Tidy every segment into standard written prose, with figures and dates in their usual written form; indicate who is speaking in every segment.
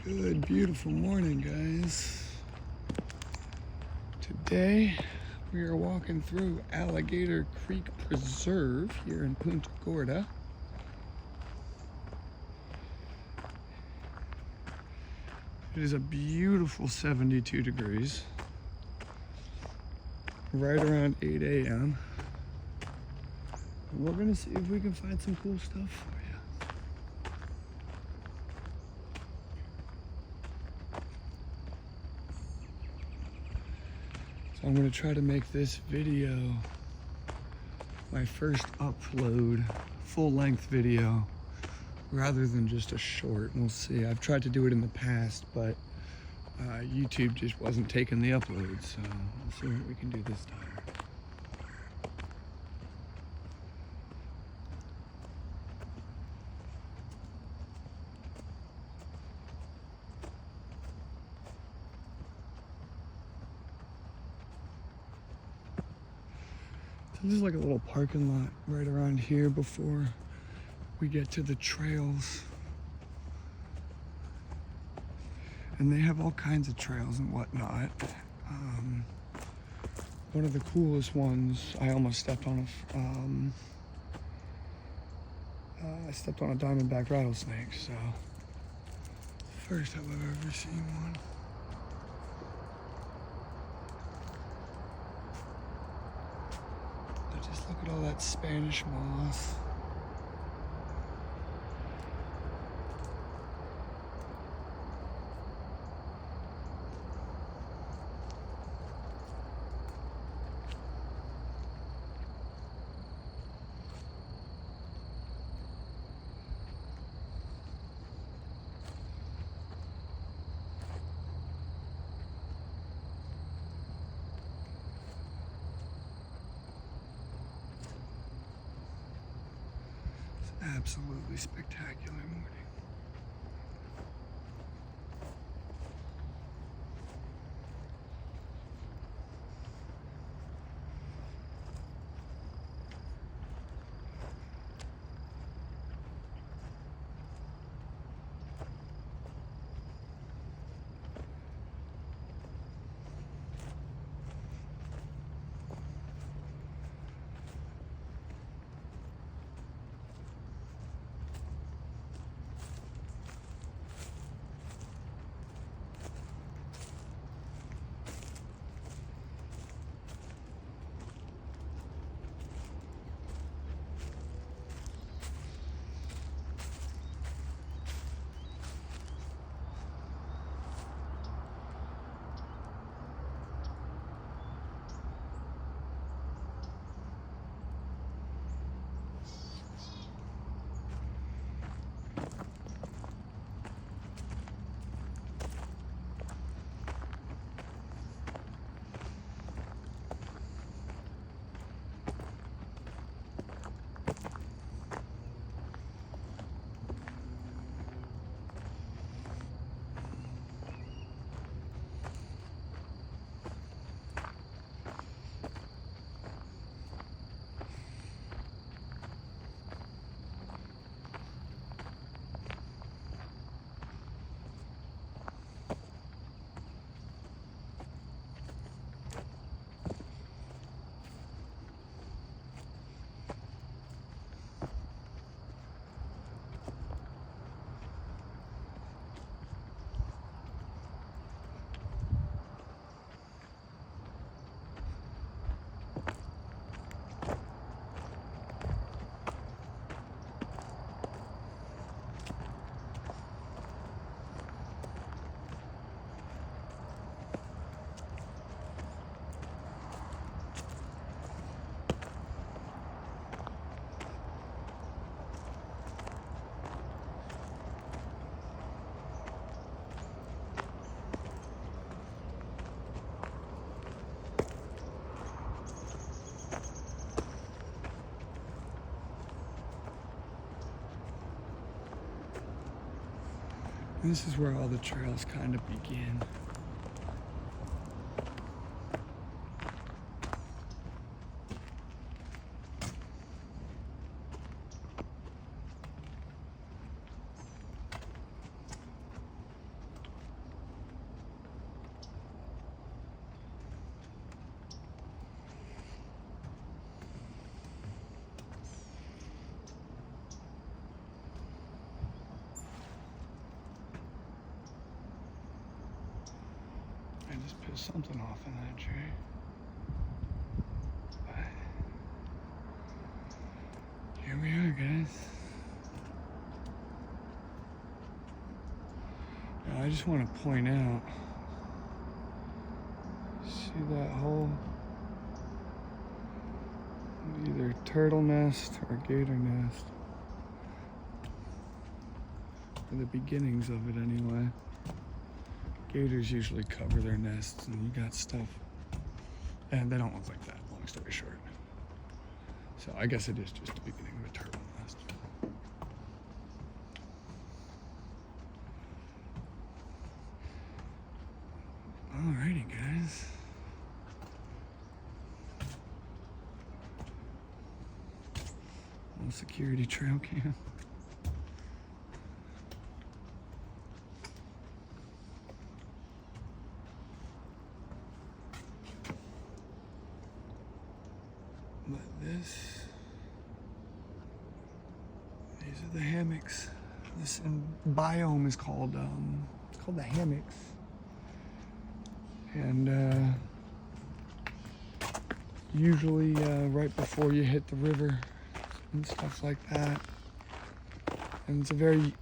Speaker 1: Good, beautiful morning, guys. Today we are walking through Alligator Creek Preserve here in Punta Gorda. It is a beautiful 72 degrees, right around 8 a.m. And we're gonna see if we can find some cool stuff for you. So I'm gonna try to make this video my first upload, full-length video, rather than just a short. We'll see. I've tried to do it in the past, but YouTube just wasn't taking the upload, so we'll see what we can do this time. So this is like a little parking lot right around here before we get to the trails. And they have all kinds of trails and whatnot. One of the coolest ones, I almost stepped on I stepped on a diamondback rattlesnake, so first time I've ever seen one. But just look at all that Spanish moss. Absolutely spectacular morning. And this is where all the trails kind of begin. just pissed something off in that tree. But here we are, guys. Now, I just want to point out, see that hole? Either turtle nest or gator nest. Or the beginnings of it anyway. Gators usually cover their nests and you got stuff. And they don't look like that, long story short. So I guess it is just the beginning of a turtle nest. Alrighty, guys. Little security trail cam. But these are the hammocks. This biome is called, it's called the hammocks. And usually right before you hit the river and stuff like that. And it's a very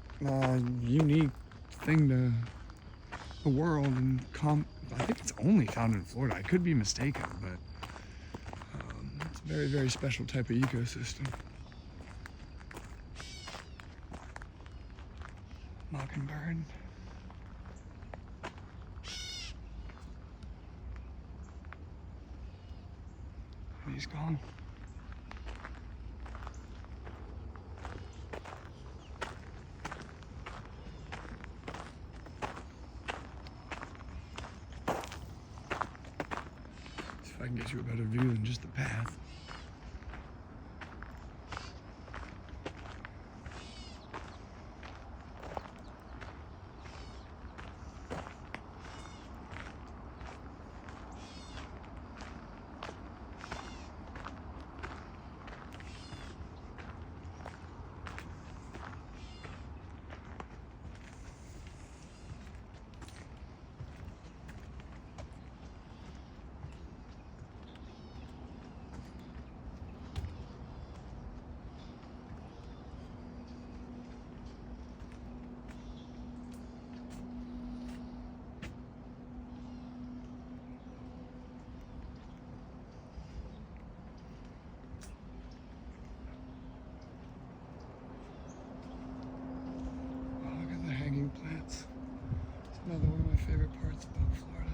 Speaker 1: unique thing to the world, and I think it's only found in Florida. I could be mistaken, but it's a very, very special type of ecosystem. Mockingbird. And he's gone. See if I can get you a better view than just the path. Plants. It's another one of my favorite parts about Florida.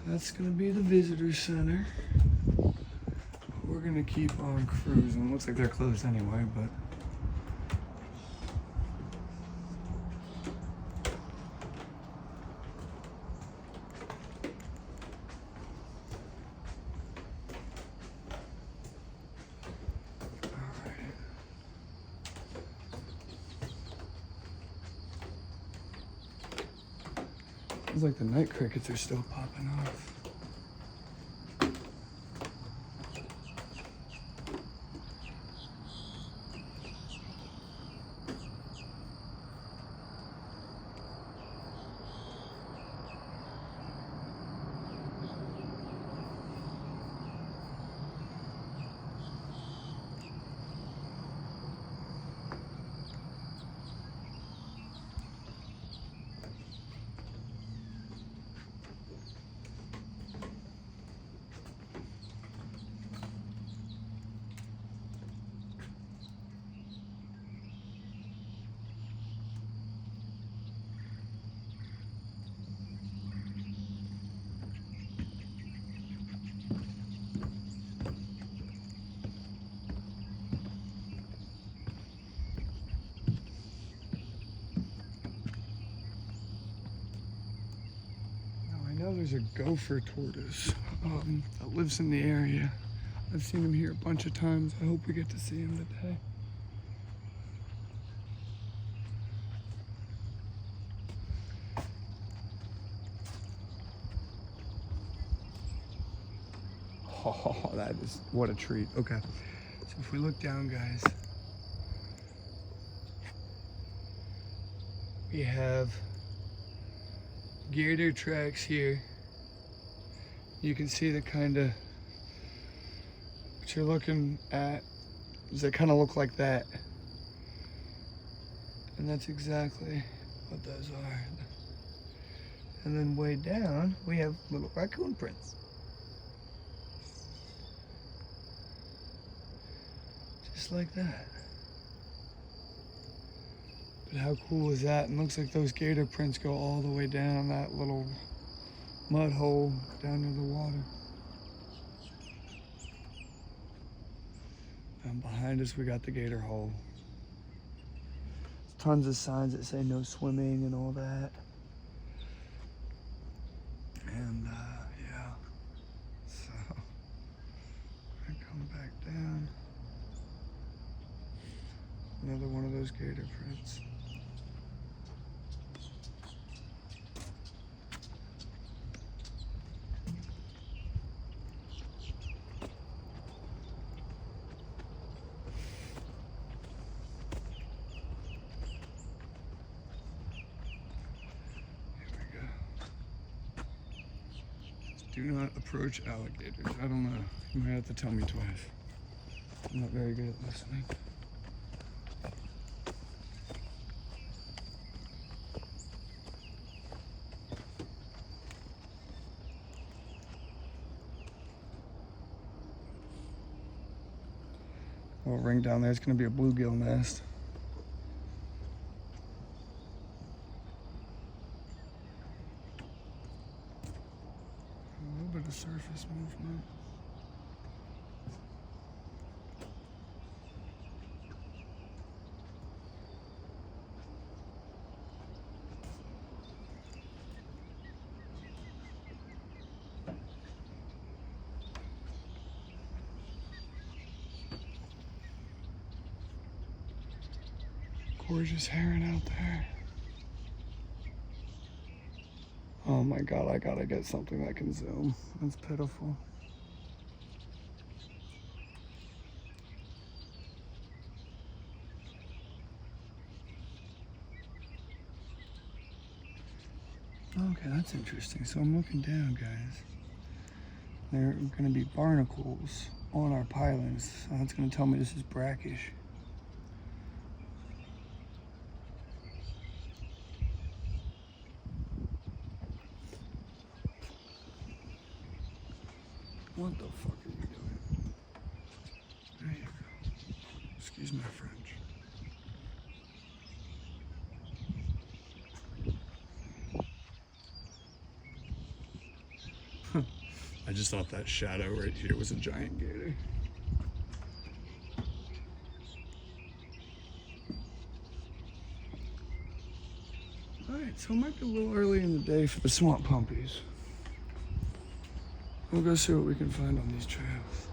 Speaker 1: That's gonna be the visitor center. We're gonna keep on cruising. Looks like they're closed anyway, but alright. Seems like the night crickets are still popping off. There's a gopher tortoise that lives in the area. I've seen him here a bunch of times. I hope we get to see him today. Oh, that is, what a treat. Okay, so if we look down, guys, we have gator tracks here. You can see the kind of, what you're looking at, does it kind of look like that? And that's exactly what those are. And then way down, we have little raccoon prints. Just like that. But how cool is that? And looks like those gator prints go all the way down that little mud hole down near the water. And behind us we got the gator hole. Tons of signs that say no swimming and all that. And yeah, so I come back down. Another one of those gator prints. Do not approach alligators. I don't know. You might have to tell me twice. I'm not very good at listening. Little ring down there. It's going to be a bluegill nest. The surface movement. Gorgeous heron out there. Oh my God, I gotta get something that can zoom. That's pitiful. Okay, that's interesting. So I'm looking down, guys. There are gonna be barnacles on our pilings. So that's gonna tell me this is brackish. What the fuck are you doing? There you go. Excuse my French. I just thought that shadow right here was a giant gator. Alright, so it might be a little early in the day for the swamp pumpies. We'll go see what we can find on these trails.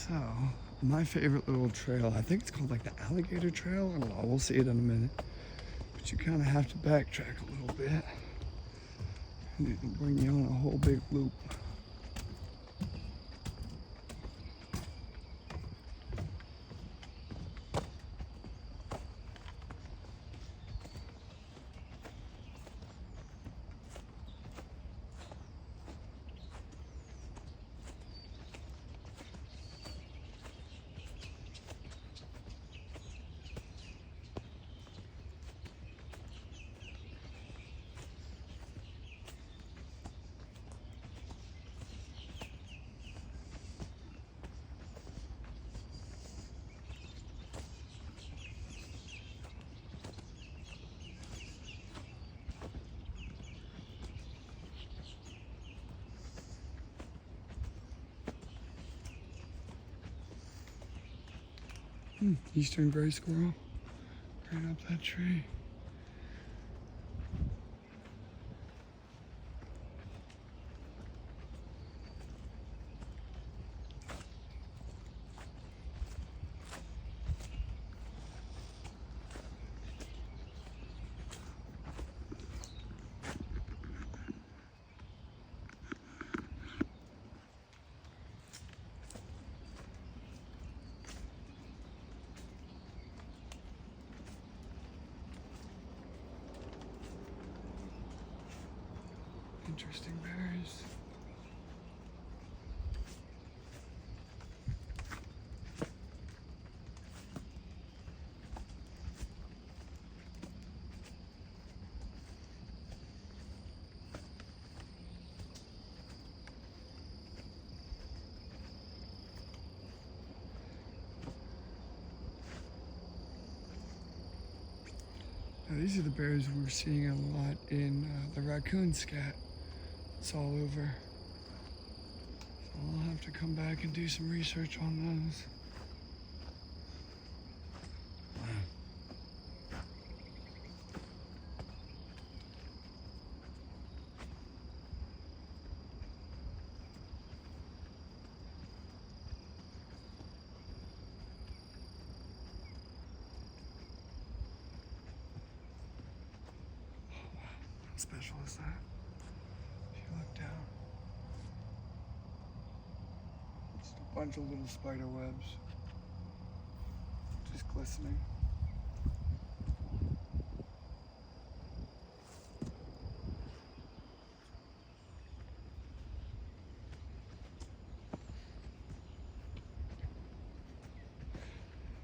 Speaker 1: So, my favorite little trail, I think it's called like the alligator trail. I don't know, we'll see it in a minute. But you kind of have to backtrack a little bit. And it'll bring you on a whole big loop. Eastern gray squirrel. Right up that tree. Interesting berries. Now these are the berries we're seeing a lot in the raccoon scat. It's all over. So I'll have to come back and do some research on those. How special is that? If you look down, just a bunch of little spider webs, just glistening.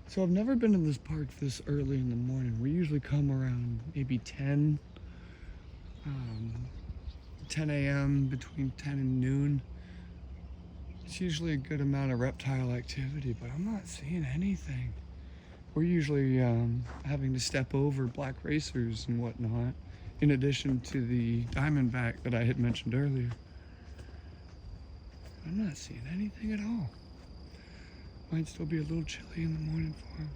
Speaker 1: So I've never been in this park this early in the morning. We usually come around maybe 10 a.m., between 10 and noon. It's usually a good amount of reptile activity, but I'm not seeing anything. We're usually having to step over black racers and whatnot, in addition to the diamondback that I had mentioned earlier. I'm not seeing anything at all. Might still be a little chilly in the morning for him.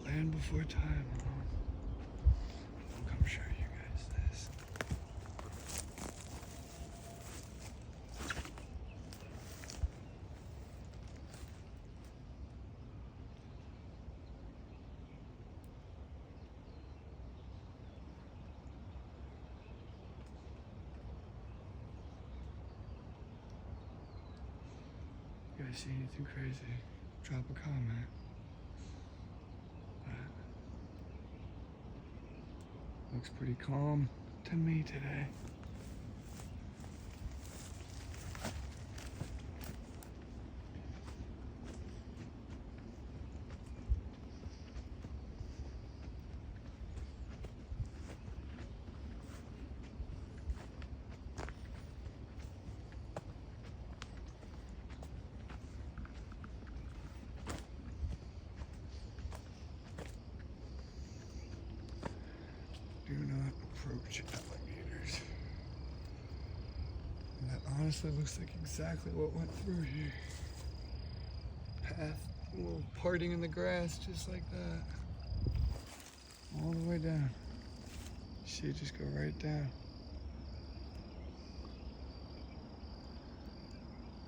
Speaker 1: Land before time. I'll come show you guys this. You guys see anything crazy? Drop a comment. Looks pretty calm to me today. Do not approach alligators. And that honestly looks like exactly what went through here. Path, a little parting in the grass, just like that. All the way down. See it just go right down.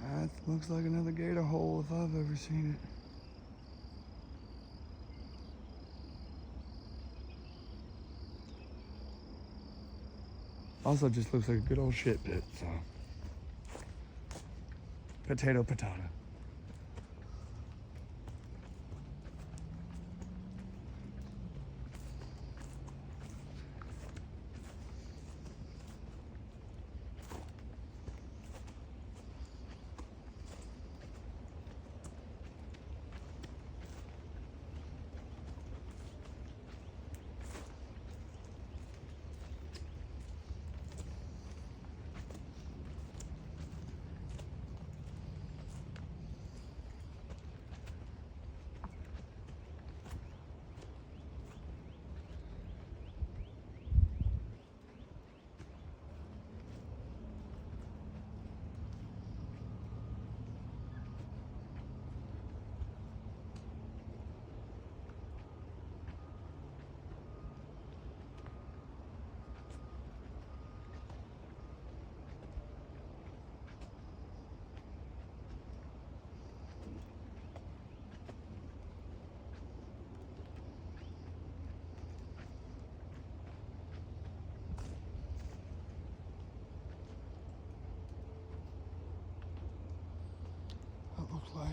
Speaker 1: That looks like another gator hole if I've ever seen it. Also just looks like a good old shit pit, so. Potato, potato.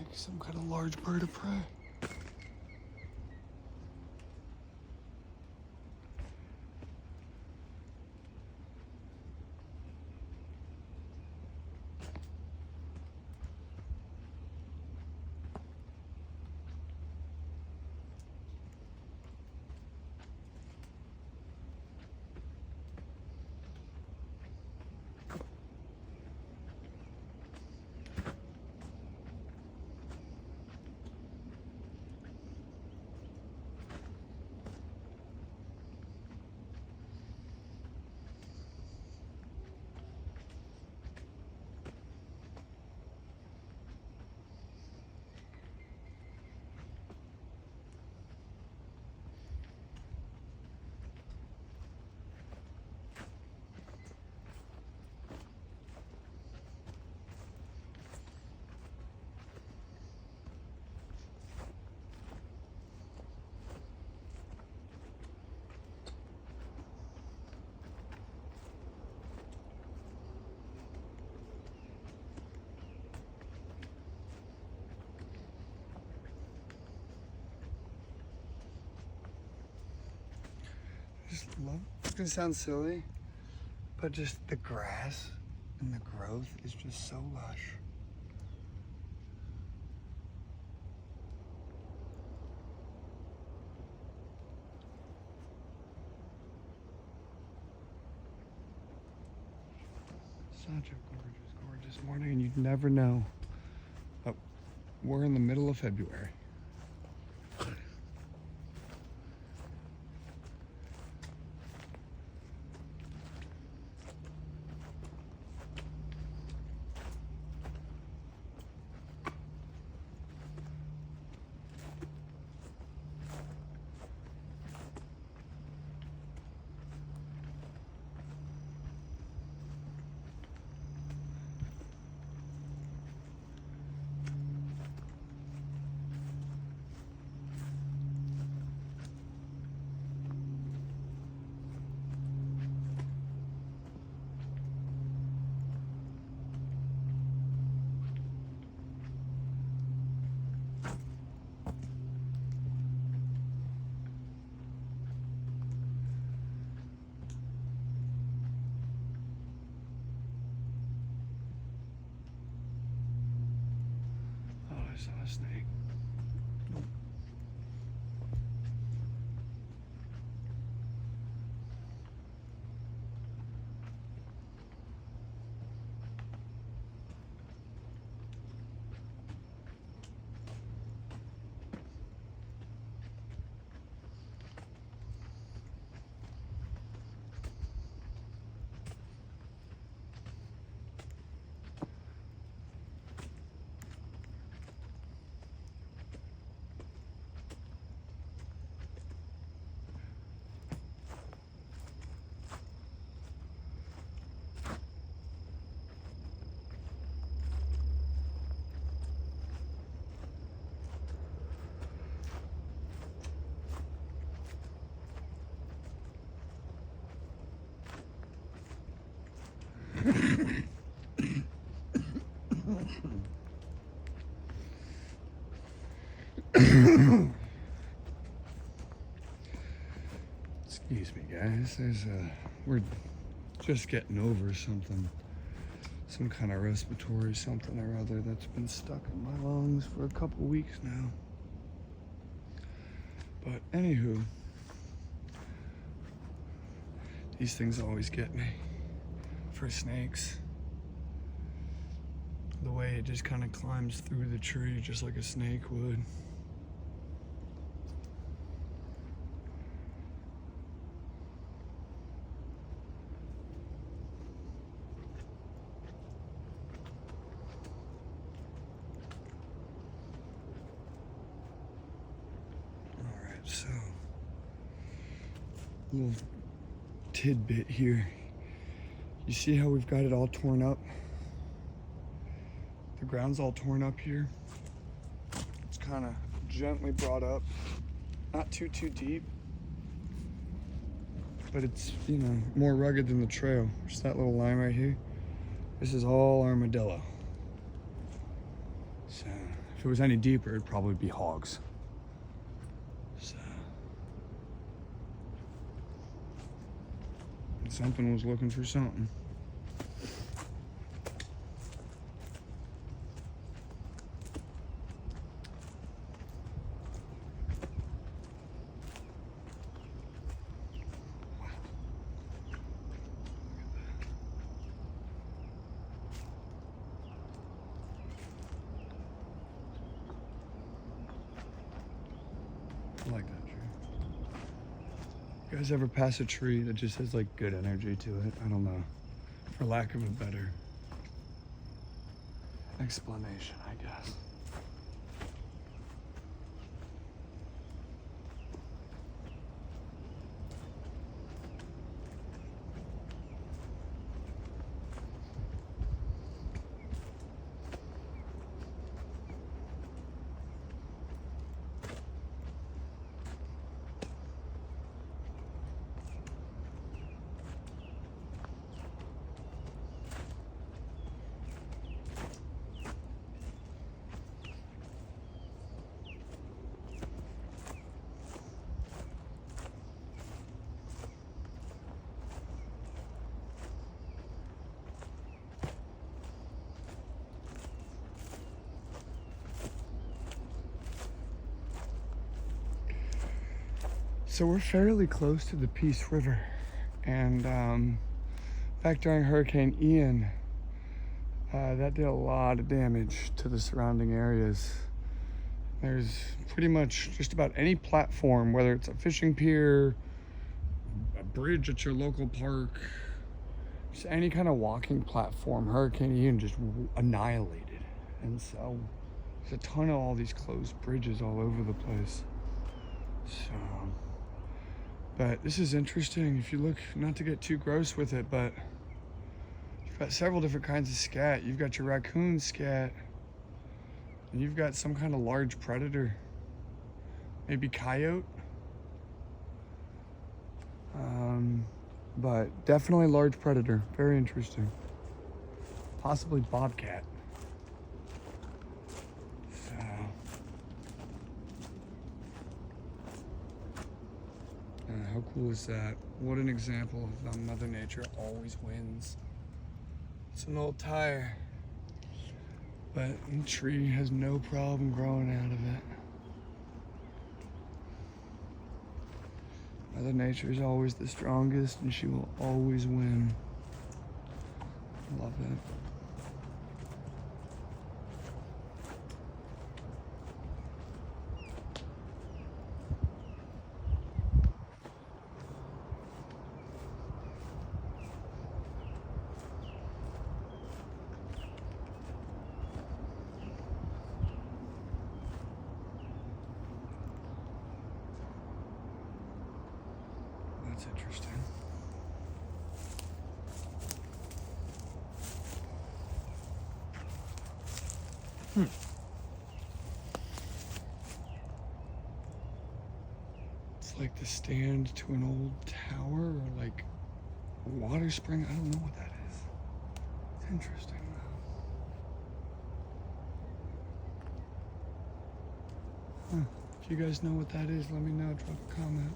Speaker 1: like some kind of large bird of prey. Just love, it's gonna sound silly, but just the grass and the growth is just so lush. Such a gorgeous, gorgeous morning, and you'd never know. Oh, we're in the middle of February. I saw a snake. Nope. Excuse me, guys. We're just getting over something, some kind of respiratory something or other that's been stuck in my lungs for a couple weeks now. But anywho, these things always get me for snakes. The way it just kind of climbs through the tree just like a snake would. Alright, so little tidbit here. You see how we've got it all torn up? The ground's all torn up here. It's kind of gently brought up, not too deep, but it's, you know, more rugged than the trail. Just that little line right here. This is all armadillo. So If it was any deeper, it'd probably be hogs. So, something was looking for something. I like that tree. You guys ever pass a tree that just has like good energy to it? I don't know. For lack of a better explanation, I guess. So we're fairly close to the Peace River, and back during Hurricane Ian, that did a lot of damage to the surrounding areas. There's pretty much just about any platform, whether it's a fishing pier, a bridge at your local park, just any kind of walking platform, Hurricane Ian just annihilated. And so there's a ton of all these closed bridges all over the place. So, but this is interesting. If you look, not to get too gross with it, but you've got several different kinds of scat. You've got your raccoon scat, and you've got some kind of large predator, maybe coyote, but definitely large predator. Very interesting. Possibly bobcat. So, how cool is that? What an example of Mother Nature always wins. It's an old tire, but the tree has no problem growing out of it. Mother Nature is always the strongest, and she will always win. Love it. That's interesting. It's like the stand to an old tower, or like a water spring. I don't know what that is. It's interesting though. If you guys know what that is, let me know. Drop a comment.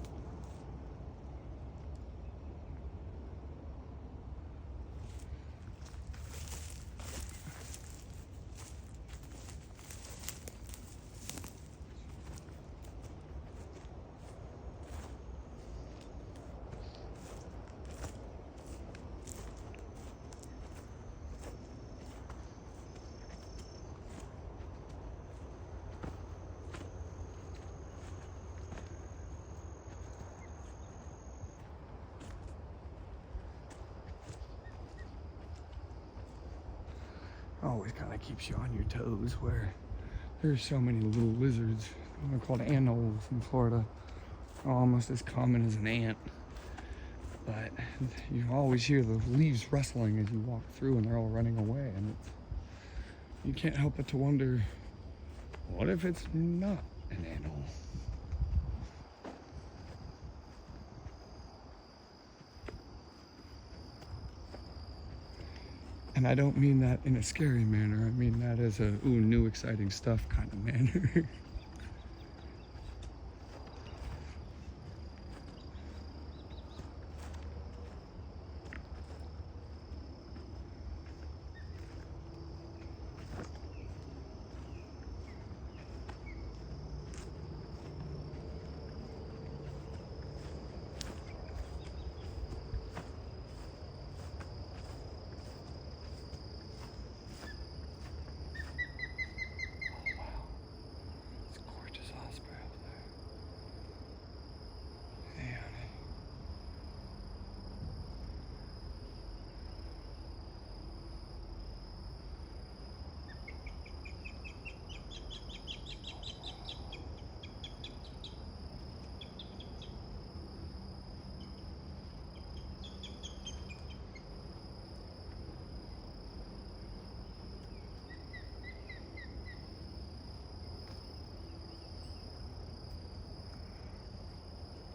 Speaker 1: Always kind of keeps you on your toes, where there's so many little lizards. They're called anoles in Florida. They're almost as common as an ant. But you always hear the leaves rustling as you walk through, and they're all running away. And you can't help but to wonder, what if it's not an anole? And I don't mean that in a scary manner. I mean that as a, ooh, new exciting stuff kind of manner.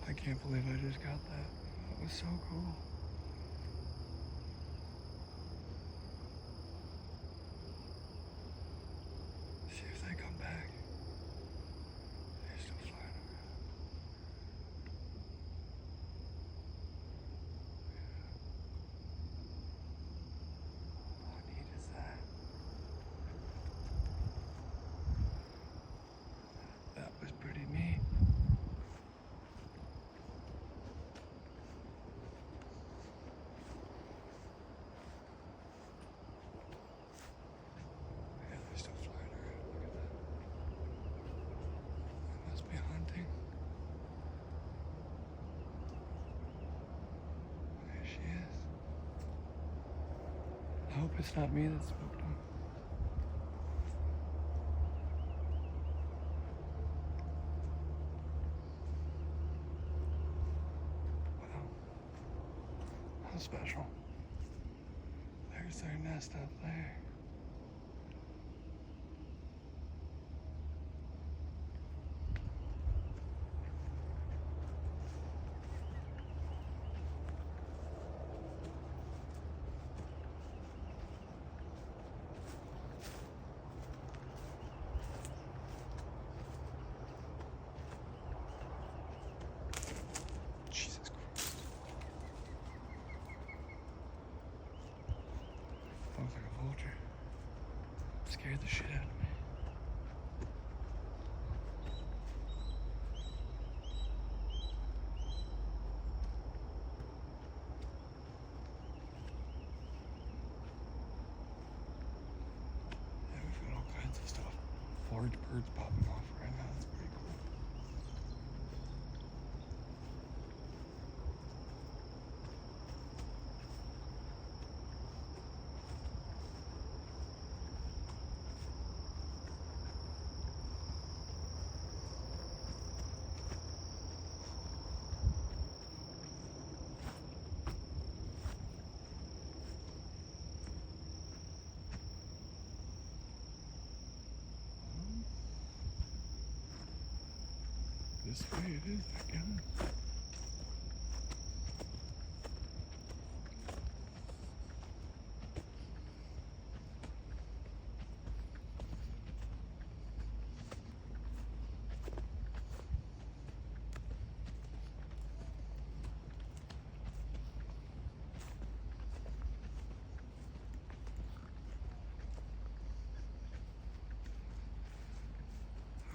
Speaker 1: I can't believe I just got that. That was so cool. See if they come back. They're still flying around. How neat is that? That was pretty neat. I hope it's not me that spooked him. Wow. How special. There's their nest up there. Looks like a vulture. Scared the shit out of me. Yeah, we've got all kinds of stuff. Large birds popping off right now. That's pretty cool. This way it is again.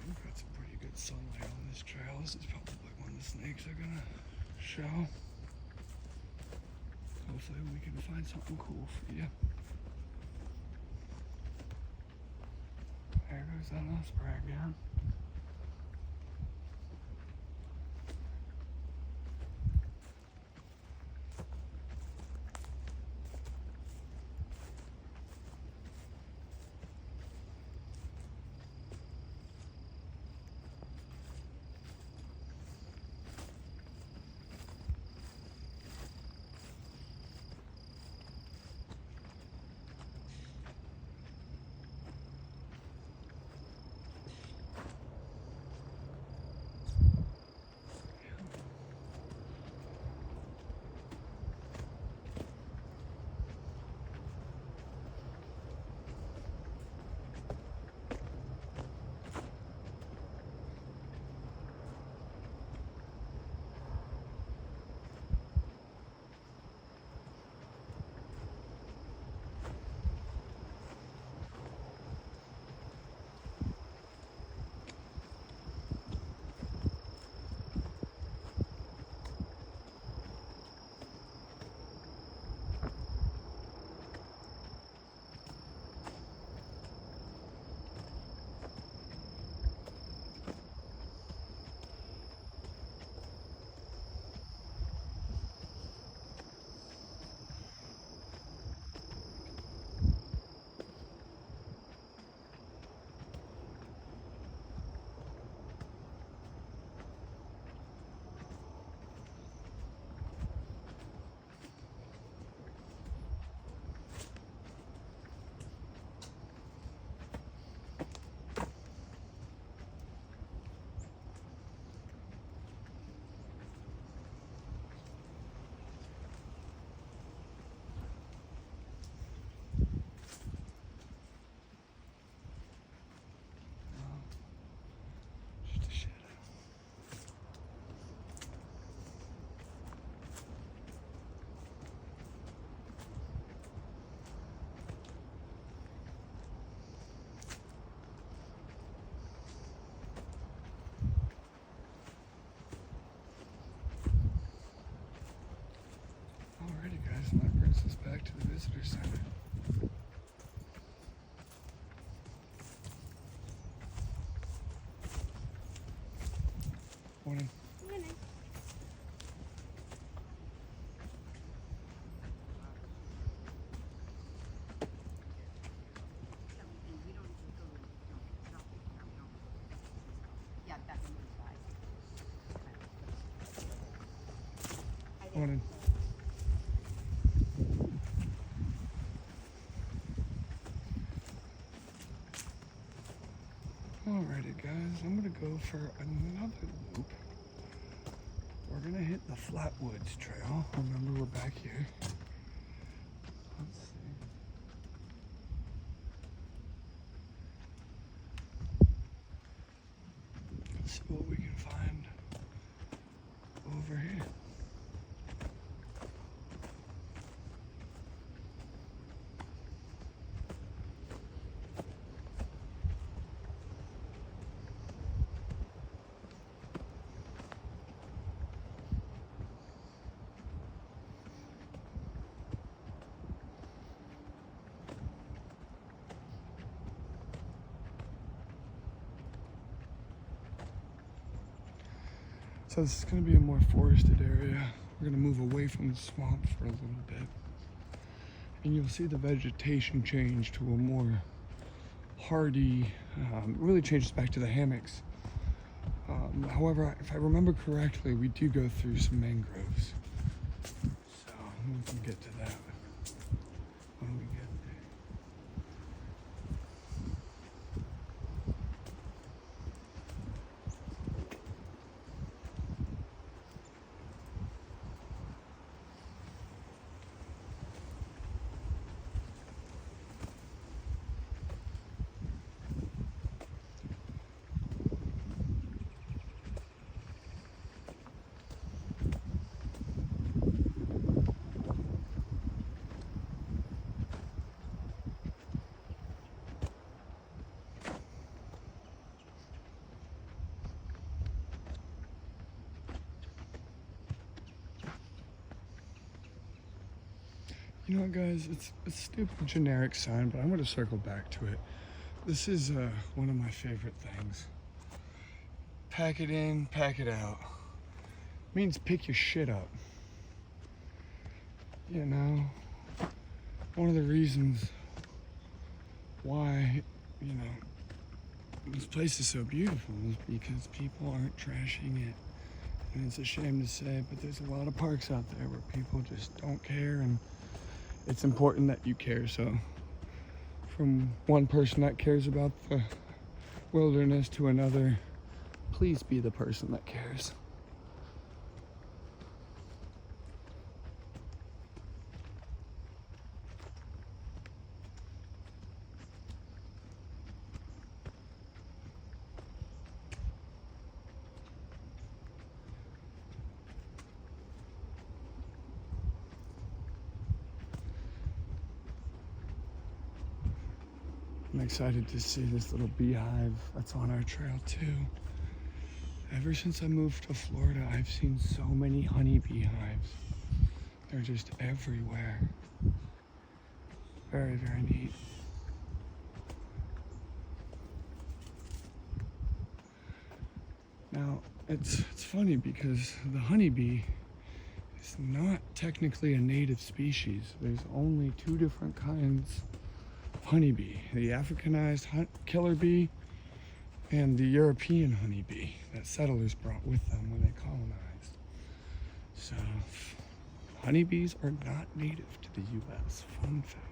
Speaker 1: We've got some pretty good sunlight on this trail. This is probably when the snakes are gonna show. Hopefully we can find something cool for you. There goes that osprey again. back to the visitor center. Morning.
Speaker 2: Morning.
Speaker 1: Morning. Alrighty guys, I'm gonna go for another loop. We're gonna hit the Flatwoods Trail. Remember, we're back here. Let's see. Let's see what we can find over here. So this is going to be a more forested area. We're going to move away from the swamp for a little bit. And you'll see the vegetation change to a more hardy, really changes back to the hammocks. However, if I remember correctly, we do go through some mangroves. So we can get to that when we get there. You know what, guys? It's a stupid generic sign, but I'm going to circle back to it. This is one of my favorite things. Pack it in, pack it out. Means pick your shit up. You know, one of the reasons why, you know, this place is so beautiful is because people aren't trashing it. And it's a shame to say, but there's a lot of parks out there where people just don't care, and it's important that you care. So from one person that cares about the wilderness to another, please be the person that cares. I'm excited to see this little beehive that's on our trail too. Ever since I moved to Florida, I've seen so many honeybee hives. They're just everywhere. Very, very neat. Now, it's funny because the honeybee is not technically a native species. There's only two different kinds honeybee, the Africanized killer bee and the European honeybee that settlers brought with them when they colonized. So honeybees are not native to the US. Fun fact.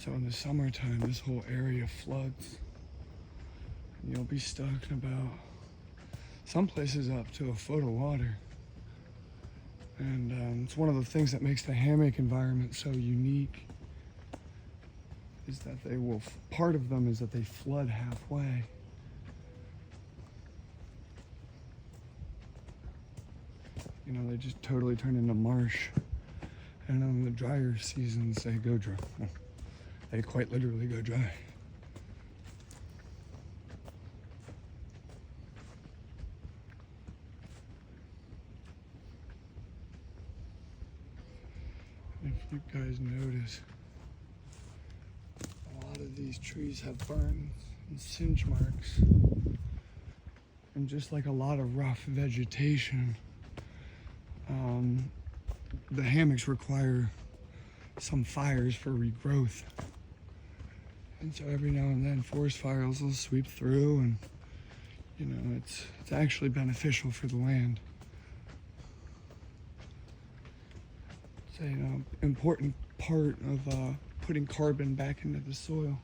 Speaker 1: So in the summertime, this whole area floods. And you'll be stuck in about, some places up to a foot of water. And it's one of the things that makes the hammock environment so unique, is that they will, part of them is that they flood halfway. You know, they just totally turn into marsh. And on the drier seasons, they go dry. They quite literally go dry. If you guys notice, a lot of these trees have burns and singe marks. And just like a lot of rough vegetation, the hammocks require some fires for regrowth. And so every now and then forest fires will sweep through, and you know, it's actually beneficial for the land. It's an important part of putting carbon back into the soil.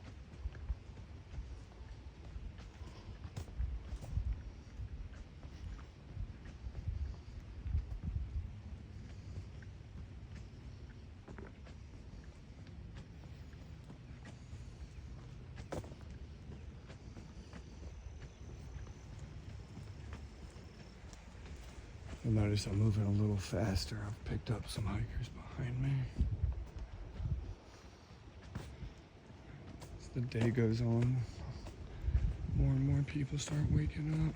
Speaker 1: You'll notice I'm moving a little faster. I've picked up some hikers behind me. As the day goes on, more and more people start waking up.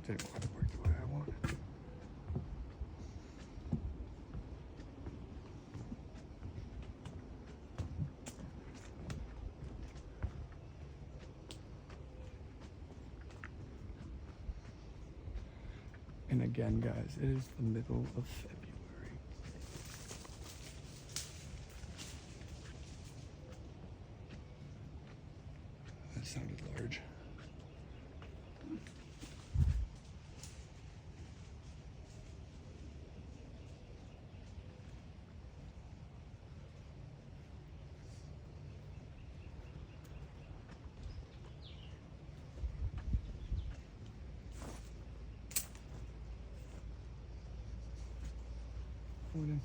Speaker 1: Didn't quite work the way I wanted. And again, guys, it is the middle of February. That sounded large. Morning.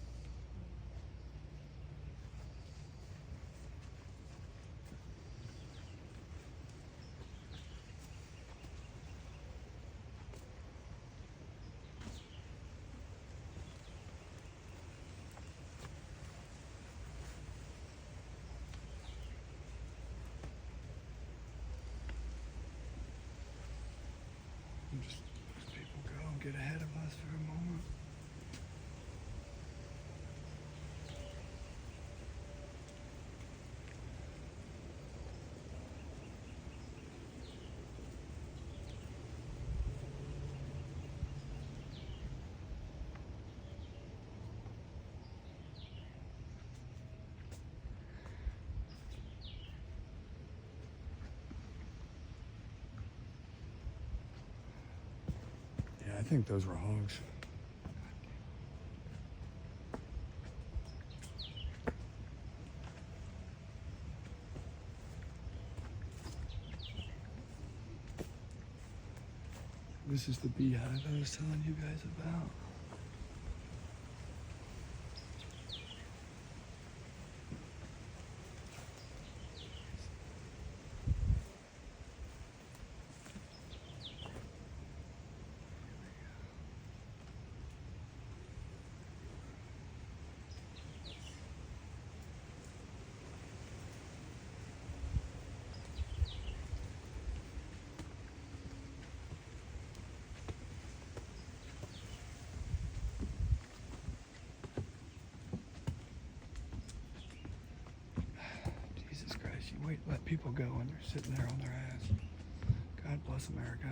Speaker 1: Just let people go and get ahead of us for a moment. I think those were hogs. This is the beehive I was telling you guys about. Let people go when they're sitting there on their ass. God bless America.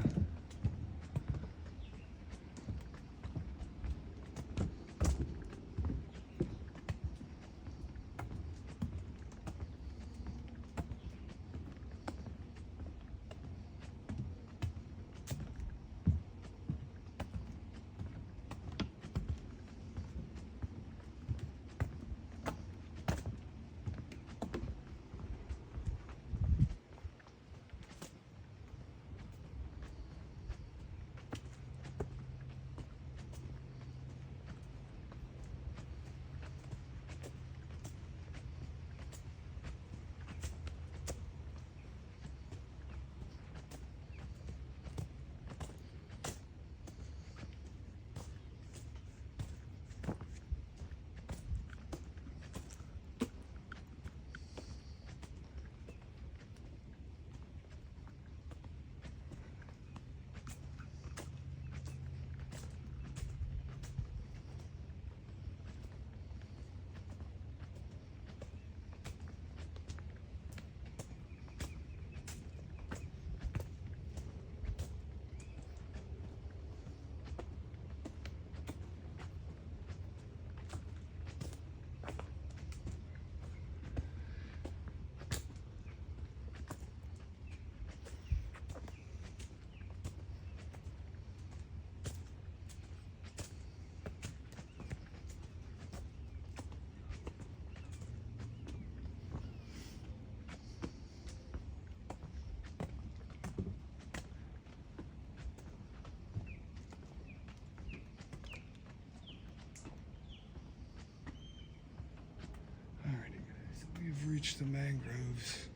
Speaker 1: We've reached the mangroves.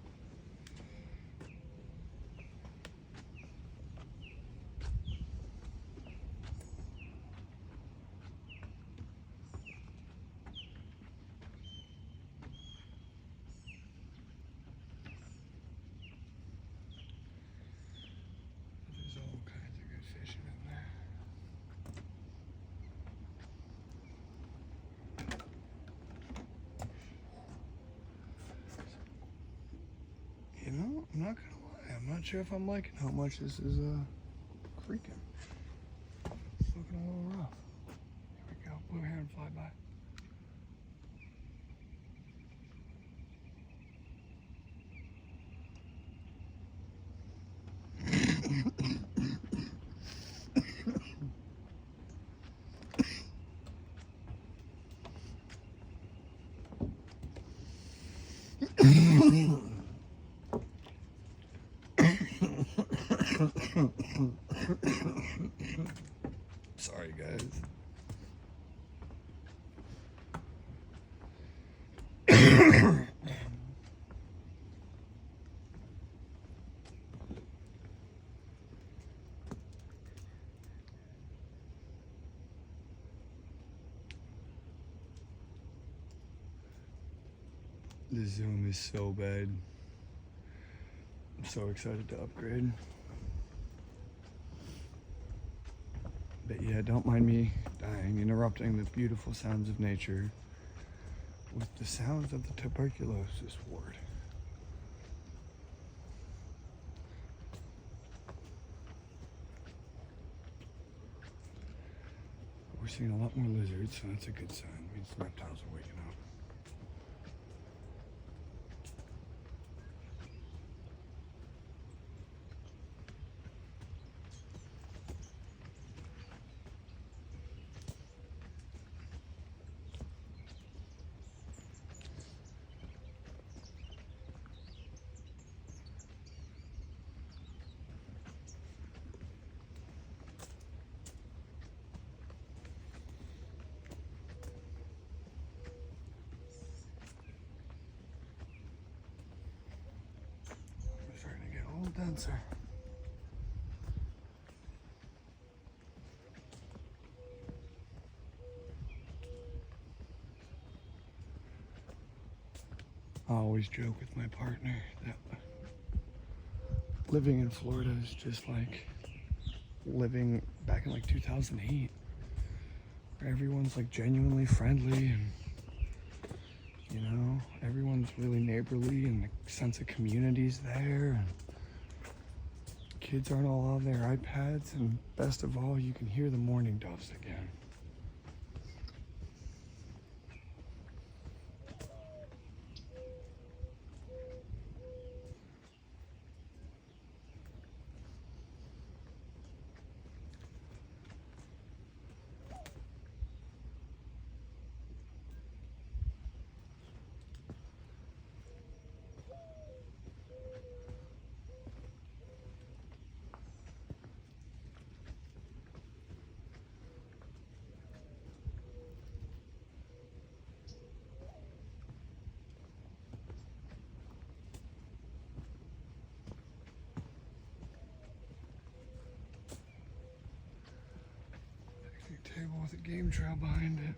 Speaker 1: There's all kinds of good fishing in there. You know, I'm not gonna lie. I'm not sure if I'm liking how much this is creaking. It's looking a little rough. Here we go. Blue heron fly by. Sorry, guys. The zoom is so bad. I'm so excited to upgrade. But yeah, don't mind me interrupting the beautiful sounds of nature with the sounds of the tuberculosis ward. We're seeing a lot more lizards, so that's a good sign. It means the reptiles are waking up. sensor. I always joke with my partner that living in Florida is just like living back in like 2008, where everyone's like genuinely friendly and, you know, everyone's really neighborly and the sense of community's there, and kids aren't all on their iPads, and best of all, you can hear the mourning doves again. Table with a game trail behind it.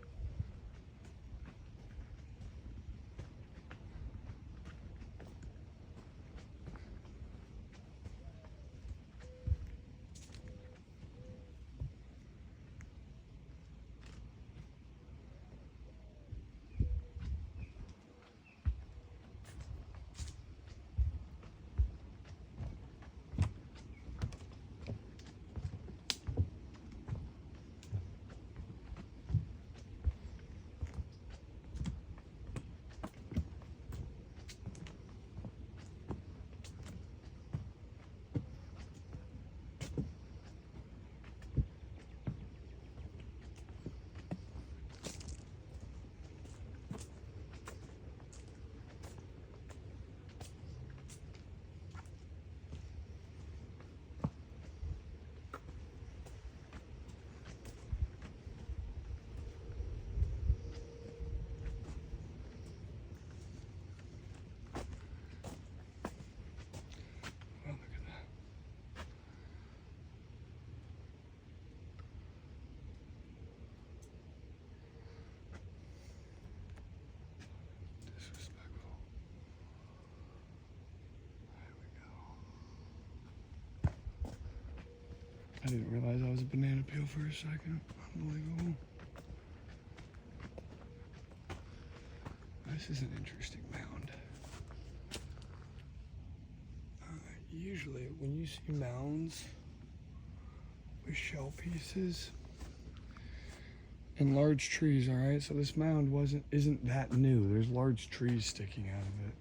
Speaker 1: I didn't realize I was a banana peel for a second. Unbelievable. This is an interesting mound. Usually when you see mounds with shell pieces and large trees, all right, so this mound isn't that new. There's large trees sticking out of it.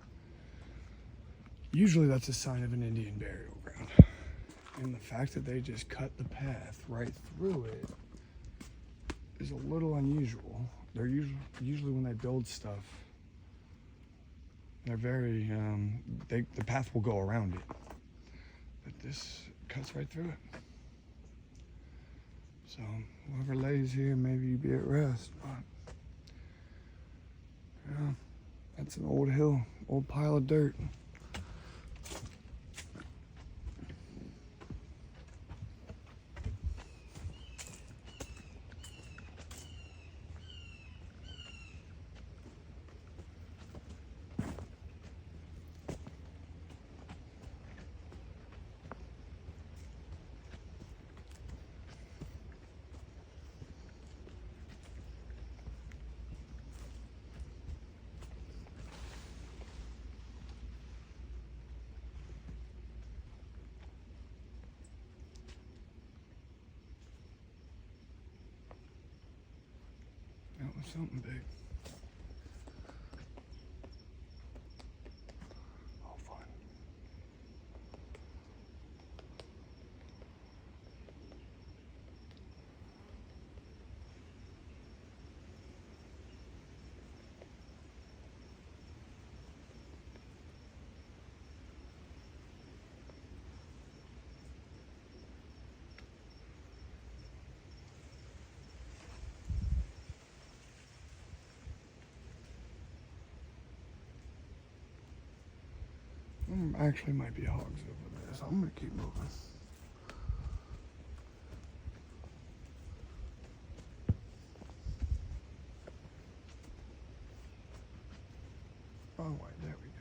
Speaker 1: Usually that's a sign of an Indian burial ground. And the fact that they just cut the path right through it is a little unusual. They're usually when they build stuff, they're very, the path will go around it. But this cuts right through it. So whoever lays here, maybe you be at rest, but yeah, that's an old hill, old pile of dirt. That was something big. Oh, fun. Actually might be hogs over there. so I'm gonna keep moving. Wrong way, there we go.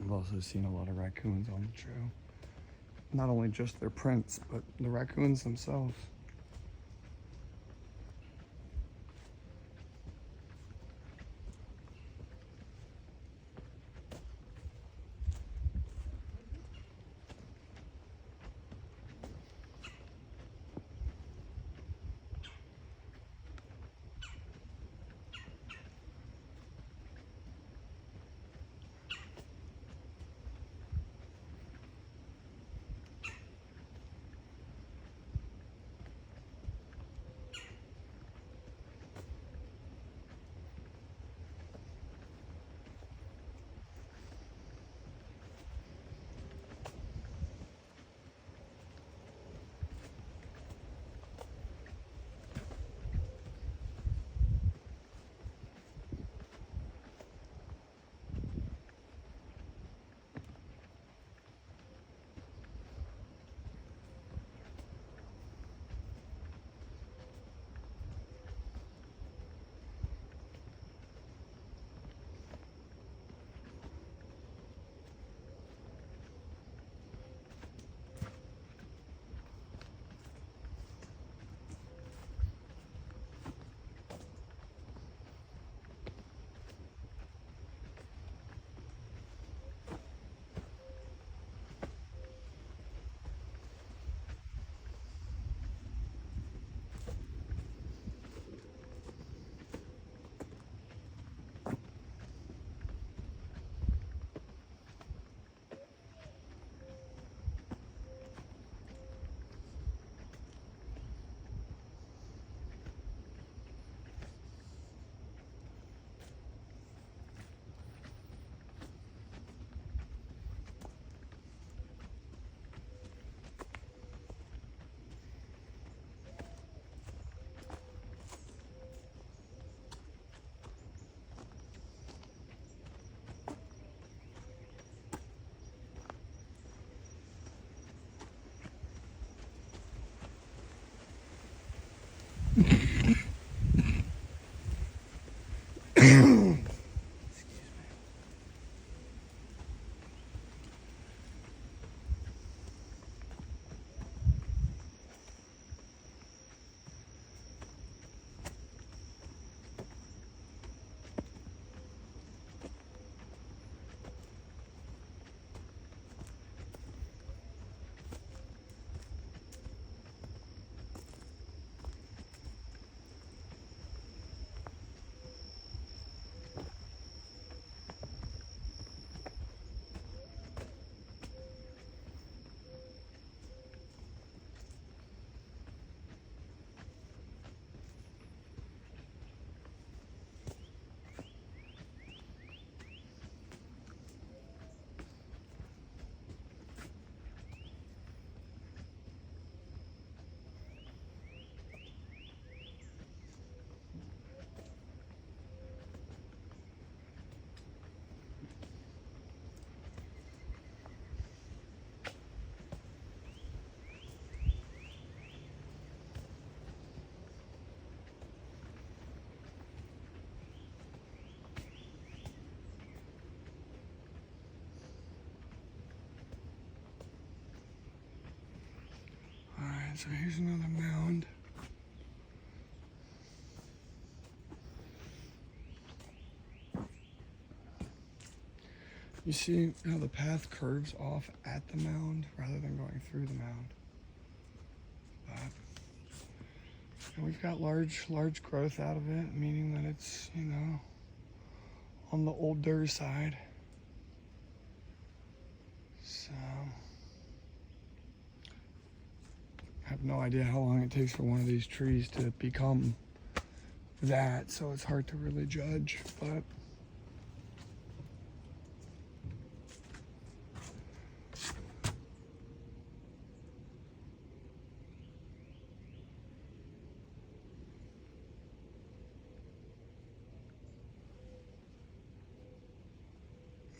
Speaker 1: I've also seen a lot of raccoons on the trail. Not only just their prints, but the raccoons themselves. So here's another mound. You see how the path curves off at the mound rather than going through the mound. But and we've got large growth out of it, meaning that it's, on the older side. So I have no idea how long it takes for one of these trees to become that, so it's hard to really judge, but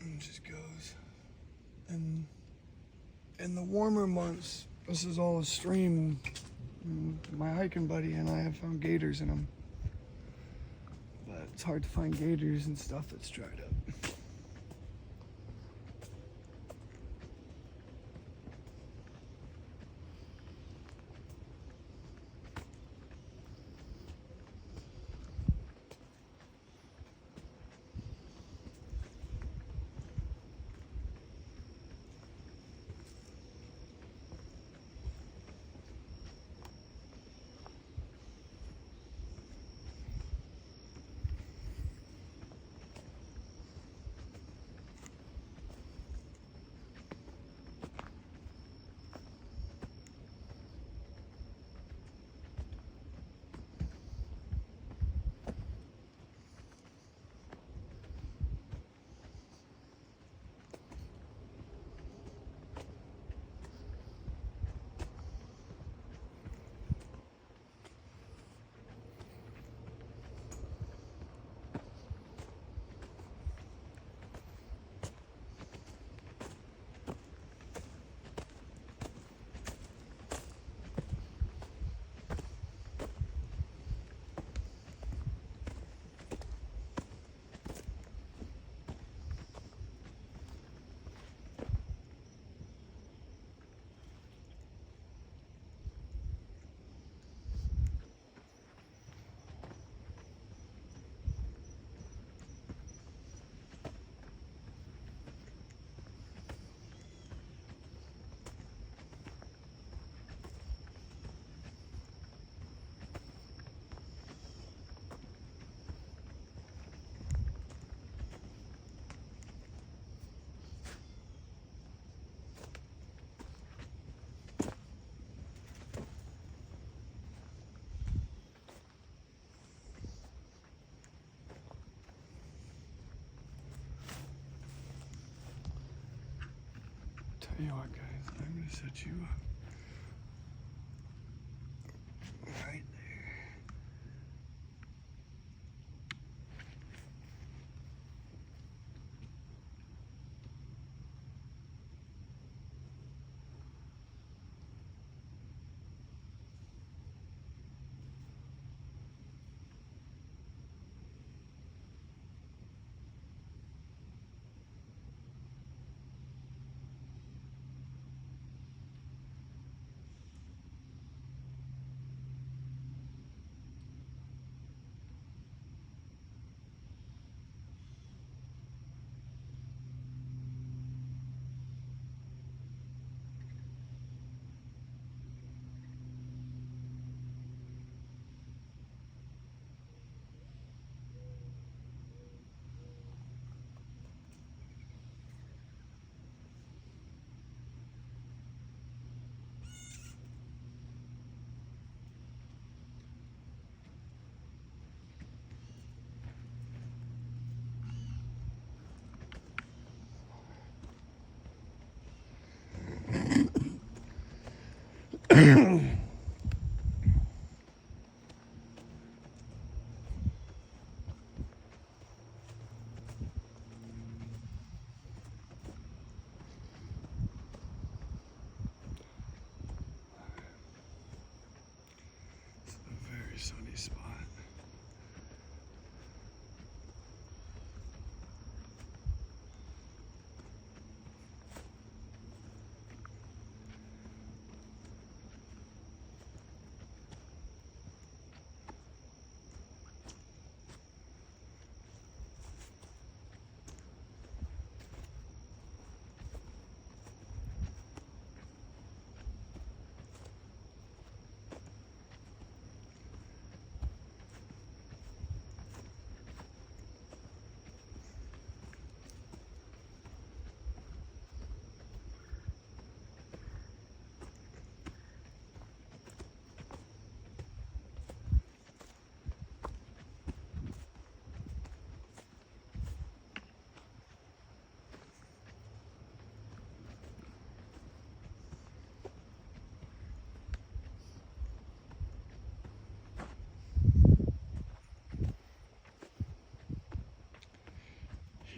Speaker 1: it just goes. And in the warmer months, this is all a stream. My hiking buddy and I have found gators in them. But it's hard to find gators and stuff that's dried up. Tell you what, guys, I'm gonna set you up right there. Sunny spot.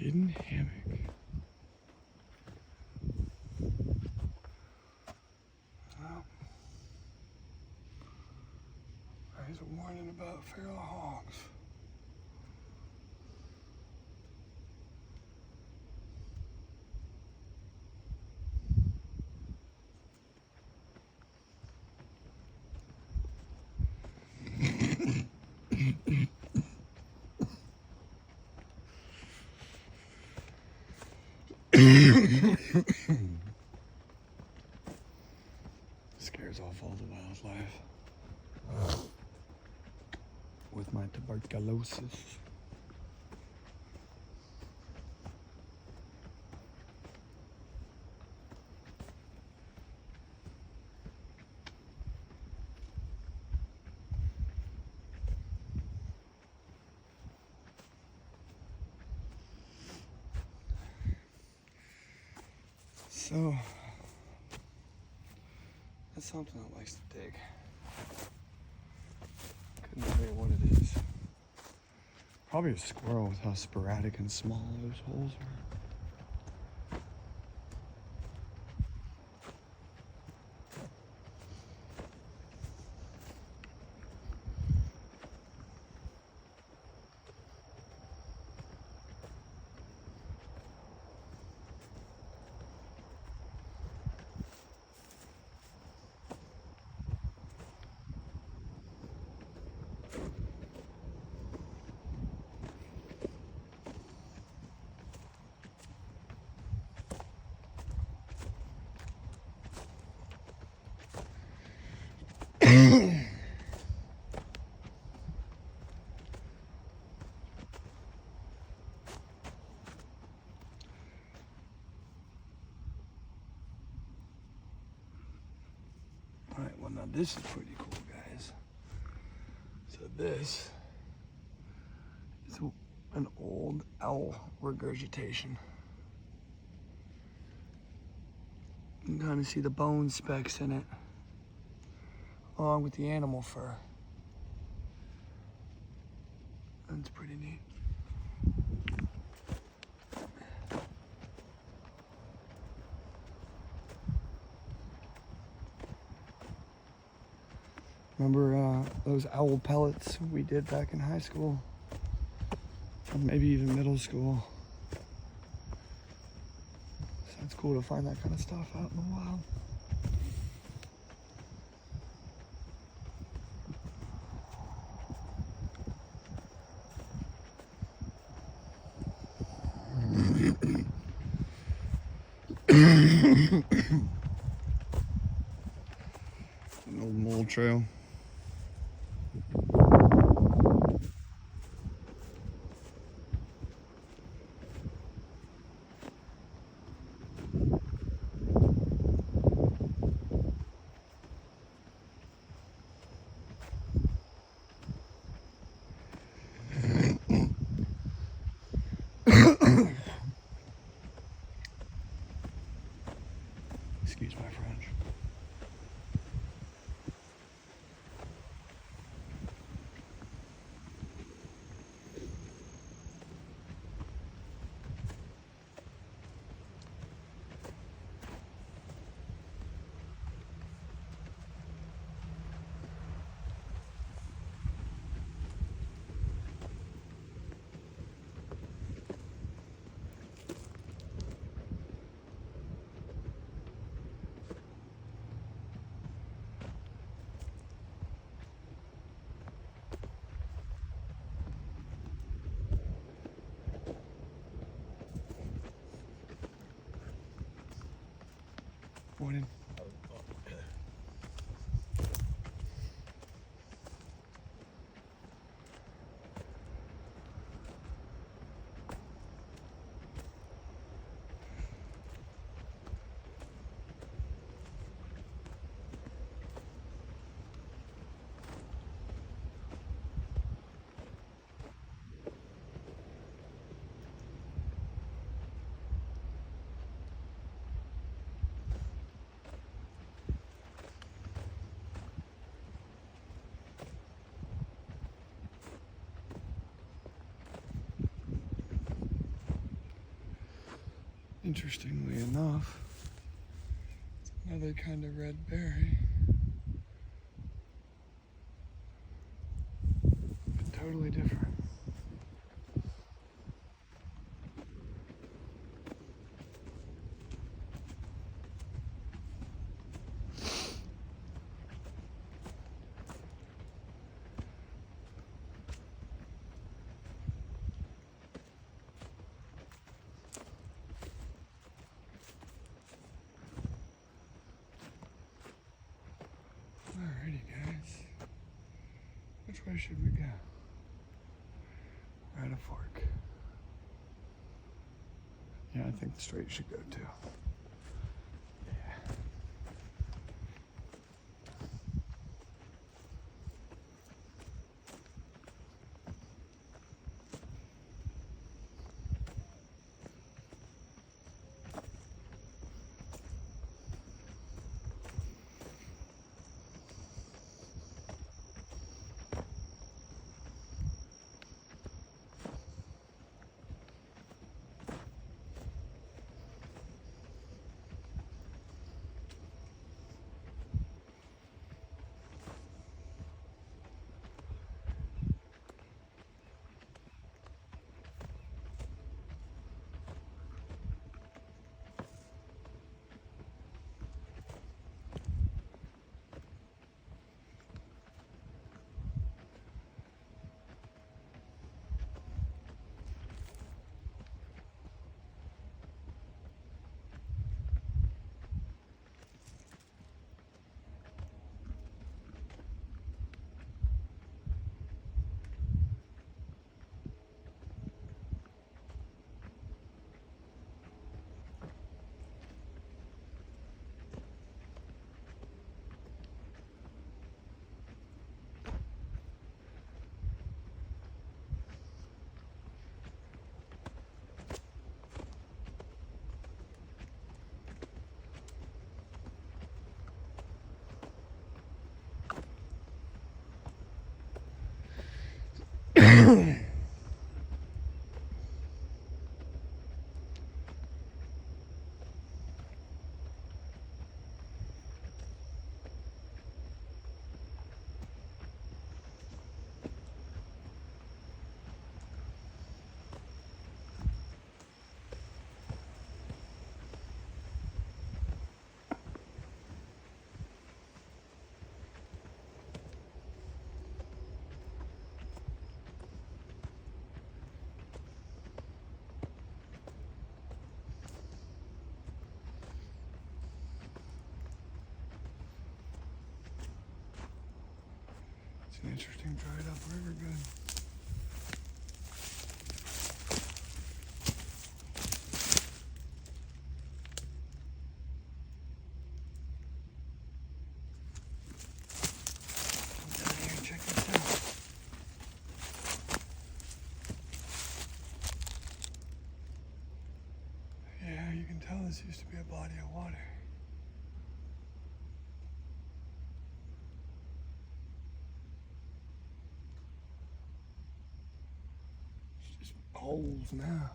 Speaker 1: Hidden hammock. Well, there's a warning about feral hogs. Scares off all the wildlife with my tuberculosis. So, that's something that likes to dig. Couldn't tell you what it is. Probably a squirrel with how sporadic and small those holes are. Alright, well now this is pretty cool, guys. So this is an old owl regurgitation. You can kind of see the bone specks in it, along with the animal fur. That's pretty neat. Remember those owl pellets we did back in high school? Or maybe even middle school. So it's cool to find that kind of stuff out in the wild. An old mole trail. Excuse my French. Morning. Interestingly enough, it's another kind of red berry. But totally different. Alrighty, guys. Which way should we go? Right a fork. Yeah, I think the straight should go too. It's an interesting dried up river bed. Come down here and check this out. Yeah, you can tell this used to be a body of water. Holes now.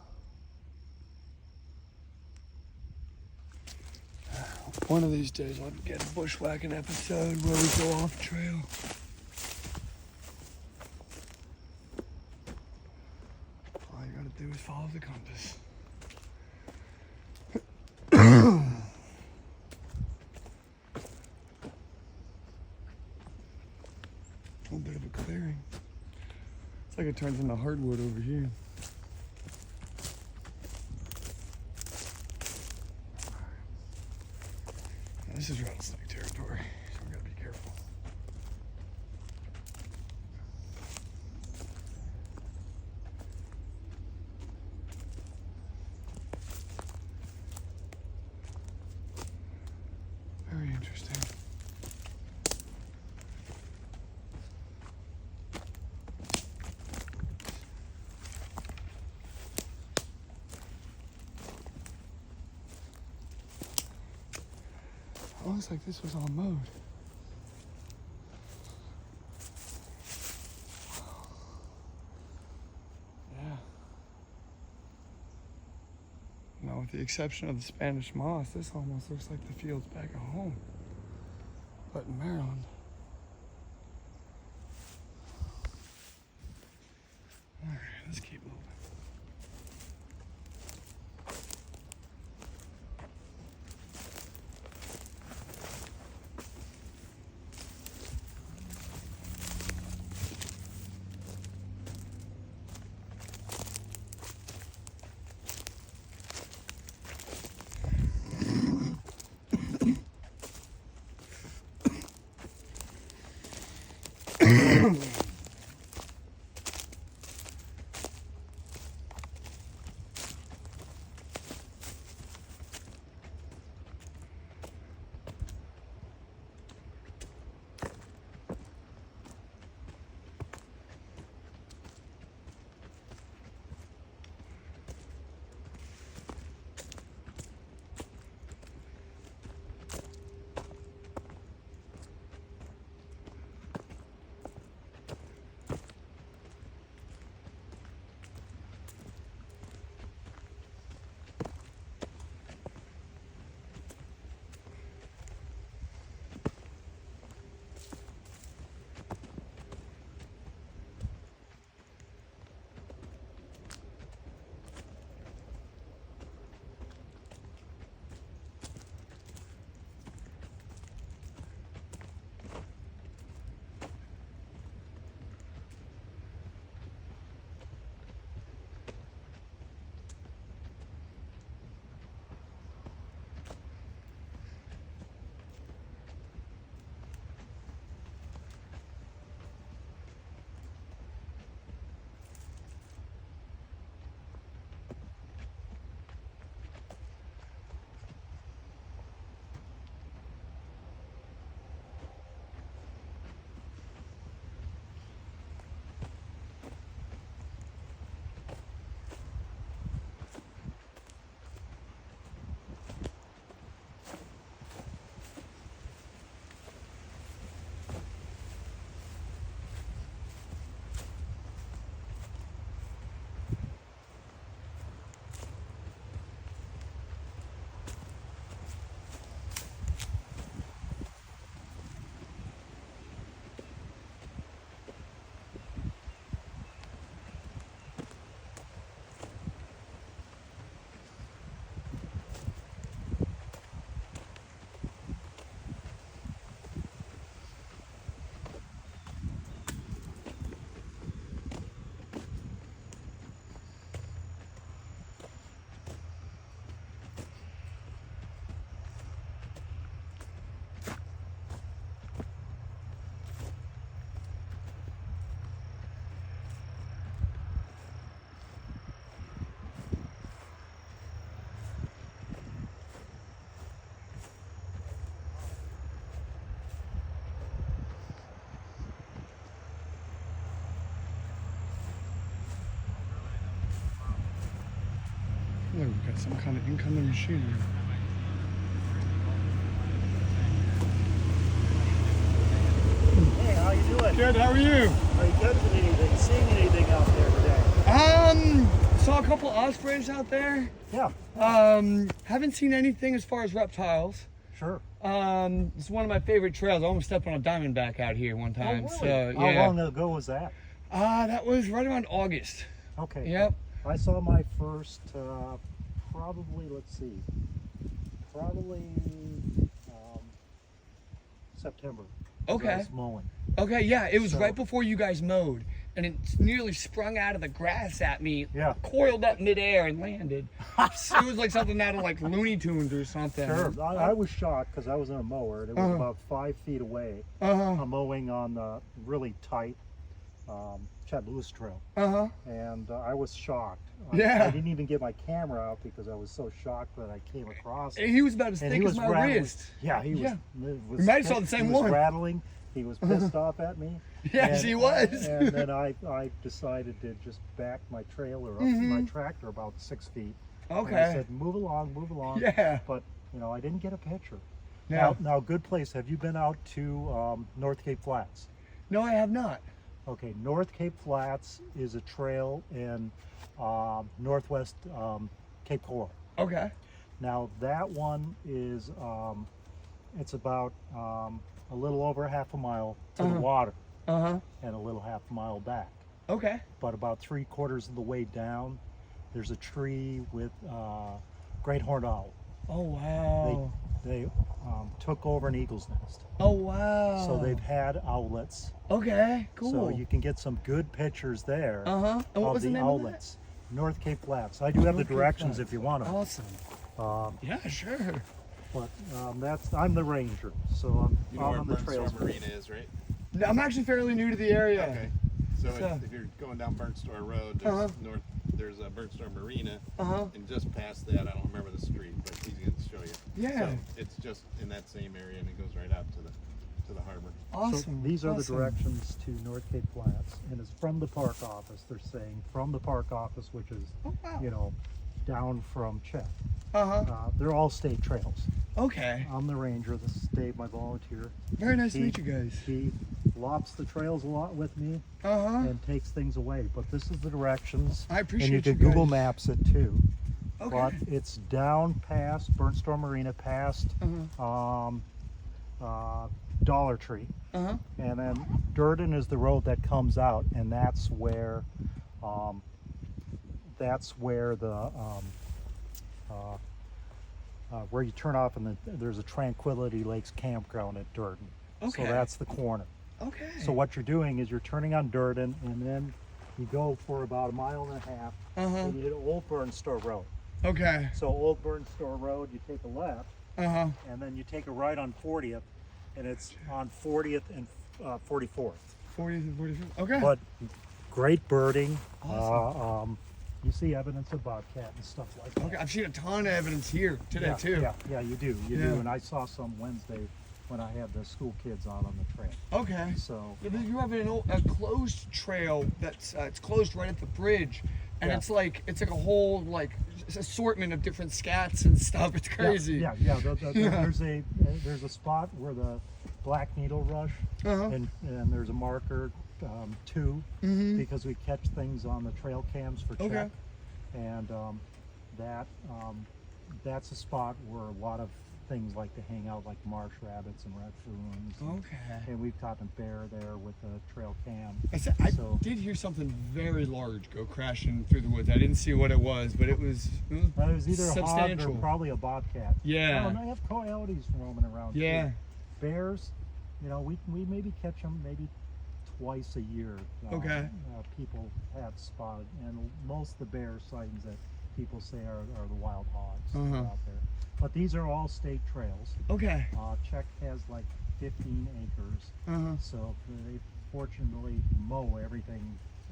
Speaker 1: One of these days I'll get a bushwhacking episode where we go off trail. All you gotta do is follow the compass. A little bit of a clearing. It's like it turns into hardwood over here. This is rattlesnake territory, so we gotta be careful. Very interesting. It looks like this was all mowed. Yeah. No, with the exception of the Spanish moss, this almost looks like the fields back at home. But in Maryland. All right, let's keep moving. Look, we've got some kind of incoming machinery.
Speaker 2: Hey, how you doing?
Speaker 1: Good, how are you?
Speaker 2: Are you catching anything, seeing anything out there today?
Speaker 1: Saw a couple ospreys out there.
Speaker 2: Yeah.
Speaker 1: Haven't seen anything as far as reptiles.
Speaker 2: Sure.
Speaker 1: It's one of my favorite trails. I almost stepped on a diamondback out here one time.
Speaker 2: Oh, really?
Speaker 1: So yeah.
Speaker 2: How long ago was that?
Speaker 1: That was right around August.
Speaker 2: Okay.
Speaker 1: Yep.
Speaker 2: I saw my first, probably, let's see, probably September.
Speaker 1: Okay.
Speaker 2: I was mowing.
Speaker 1: Okay, yeah, it was
Speaker 2: So-
Speaker 1: right before you guys mowed, and it nearly sprung out of the grass at me,
Speaker 2: Yeah.
Speaker 1: coiled up midair and landed. It was like something out of like Looney Tunes or something.
Speaker 2: Sure. I was shocked because I was in a mower and it was about 5 feet away. I'm mowing on the really tight Chet Lewis Trail. And I was shocked.
Speaker 1: Yeah.
Speaker 2: I didn't even get my camera out because I was so shocked that I came across it.
Speaker 1: He was about as
Speaker 2: And
Speaker 1: thick
Speaker 2: he
Speaker 1: as
Speaker 2: was
Speaker 1: my
Speaker 2: rattling.
Speaker 1: wrist.
Speaker 2: Yeah, he was.
Speaker 1: Yeah.
Speaker 2: It was
Speaker 1: We might have
Speaker 2: pissed.
Speaker 1: saw the same
Speaker 2: he was
Speaker 1: one.
Speaker 2: rattling. He was pissed off at me.
Speaker 1: Yes,
Speaker 2: and,
Speaker 1: he was.
Speaker 2: And then I decided to just back my trailer up, my tractor about 6 feet.
Speaker 1: Okay.
Speaker 2: And I said, move along, move along.
Speaker 1: Yeah.
Speaker 2: But, you know, I didn't get a picture.
Speaker 1: No.
Speaker 2: Now, good place. Have you been out to North Cape Flats?
Speaker 1: No, I have not.
Speaker 2: Okay, North Cape Flats is a trail in northwest Cape Coral.
Speaker 1: Okay.
Speaker 2: Now that one is, it's about a little over half a mile to the water and a little half a mile back.
Speaker 1: Okay.
Speaker 2: But about 3/4 of the way down, there's a tree with great horned owl.
Speaker 1: Oh, wow.
Speaker 2: They took over an eagle's nest.
Speaker 1: Oh, wow.
Speaker 2: So they've had owlets.
Speaker 1: Okay, cool.
Speaker 2: So you can get some good pictures there
Speaker 1: And what
Speaker 2: of
Speaker 1: was
Speaker 2: the
Speaker 1: name
Speaker 2: owlets. North Cape Flats. I do have the
Speaker 1: North Cape
Speaker 2: directions
Speaker 1: Flats.
Speaker 2: if you want them.
Speaker 1: Awesome. Yeah, sure.
Speaker 2: But I'm the ranger, so I'm
Speaker 3: You know
Speaker 2: out
Speaker 3: where
Speaker 2: on the
Speaker 3: Burnt
Speaker 2: trails.
Speaker 3: Store Marina is, right?
Speaker 1: I'm actually fairly new to the area.
Speaker 3: Okay. So if you're going down Burnt Store Road, there's there's a Burnt Store Marina, and just past that, I don't remember the street, but he's going to show you.
Speaker 1: Yeah.
Speaker 3: So it's just in that same area, and it goes right out to the harbor.
Speaker 1: Awesome.
Speaker 2: So these are the
Speaker 1: awesome.
Speaker 2: directions to North Cape Flats, and it's from the park office. They're saying from the park office, which is, you know, down from Chet. They're all state trails.
Speaker 1: Okay.
Speaker 2: I'm the ranger. This is Dave, my volunteer.
Speaker 1: Very nice to meet you guys.
Speaker 2: He lops the trails a lot with me
Speaker 1: Uh-huh.
Speaker 2: and takes things away. But this is the directions.
Speaker 1: I appreciate
Speaker 2: And you
Speaker 1: you
Speaker 2: can Google
Speaker 1: guys.
Speaker 2: Maps it too.
Speaker 1: Okay.
Speaker 2: But it's down past Burnt Store Marina, past Dollar Tree.
Speaker 1: Uh-huh.
Speaker 2: And then Durden is the road that comes out, and that's where the where you turn off, and there's a Tranquility Lakes campground at Durden.
Speaker 1: Okay.
Speaker 2: So that's the corner.
Speaker 1: Okay.
Speaker 2: So what you're doing is you're turning on Durden, and then you go for about 1.5 miles, and you hit Old Burnt Store Road.
Speaker 1: Okay.
Speaker 2: So Old Burnt Store Road, you take a left, and then you take a right on 40th, and it's on 40th and 44th.
Speaker 1: 40th and 45th. Okay.
Speaker 2: But great birding.
Speaker 1: Awesome.
Speaker 2: You see evidence of bobcat and stuff like that.
Speaker 1: Okay, I've seen a ton of evidence here today too.
Speaker 2: Yeah, you do. You
Speaker 1: Yeah.
Speaker 2: do. And I saw some Wednesday when I had the school kids out on the trail.
Speaker 1: Okay.
Speaker 2: So
Speaker 1: Yeah, but you have a closed trail that's it's closed right at the bridge, and
Speaker 2: Yeah.
Speaker 1: it's like a whole like assortment of different scats and stuff. It's crazy.
Speaker 2: Yeah. There's a spot where the black needle rush, and there's a marker 2 because we catch things on the trail cams for check.
Speaker 1: Okay.
Speaker 2: And that's a spot where a lot of things like to hang out, like marsh rabbits and raccoons.
Speaker 1: Okay.
Speaker 2: And we've caught a bear there with the trail cam.
Speaker 1: I
Speaker 2: So-
Speaker 1: did hear something very large go crashing through the woods. I didn't see what it was, but it was
Speaker 2: It was either a hog
Speaker 1: substantial.
Speaker 2: or probably a bobcat.
Speaker 1: Yeah.
Speaker 2: Oh, and I have coyotes roaming around.
Speaker 1: Yeah.
Speaker 2: Too. Bears, you know, we maybe catch them maybe twice a year.
Speaker 1: Okay.
Speaker 2: People have spotted, and most of the bear sightings that people say are the wild hogs that are out there. But these are all state trails.
Speaker 1: Okay.
Speaker 2: Czech has like 15 acres, so they fortunately mow everything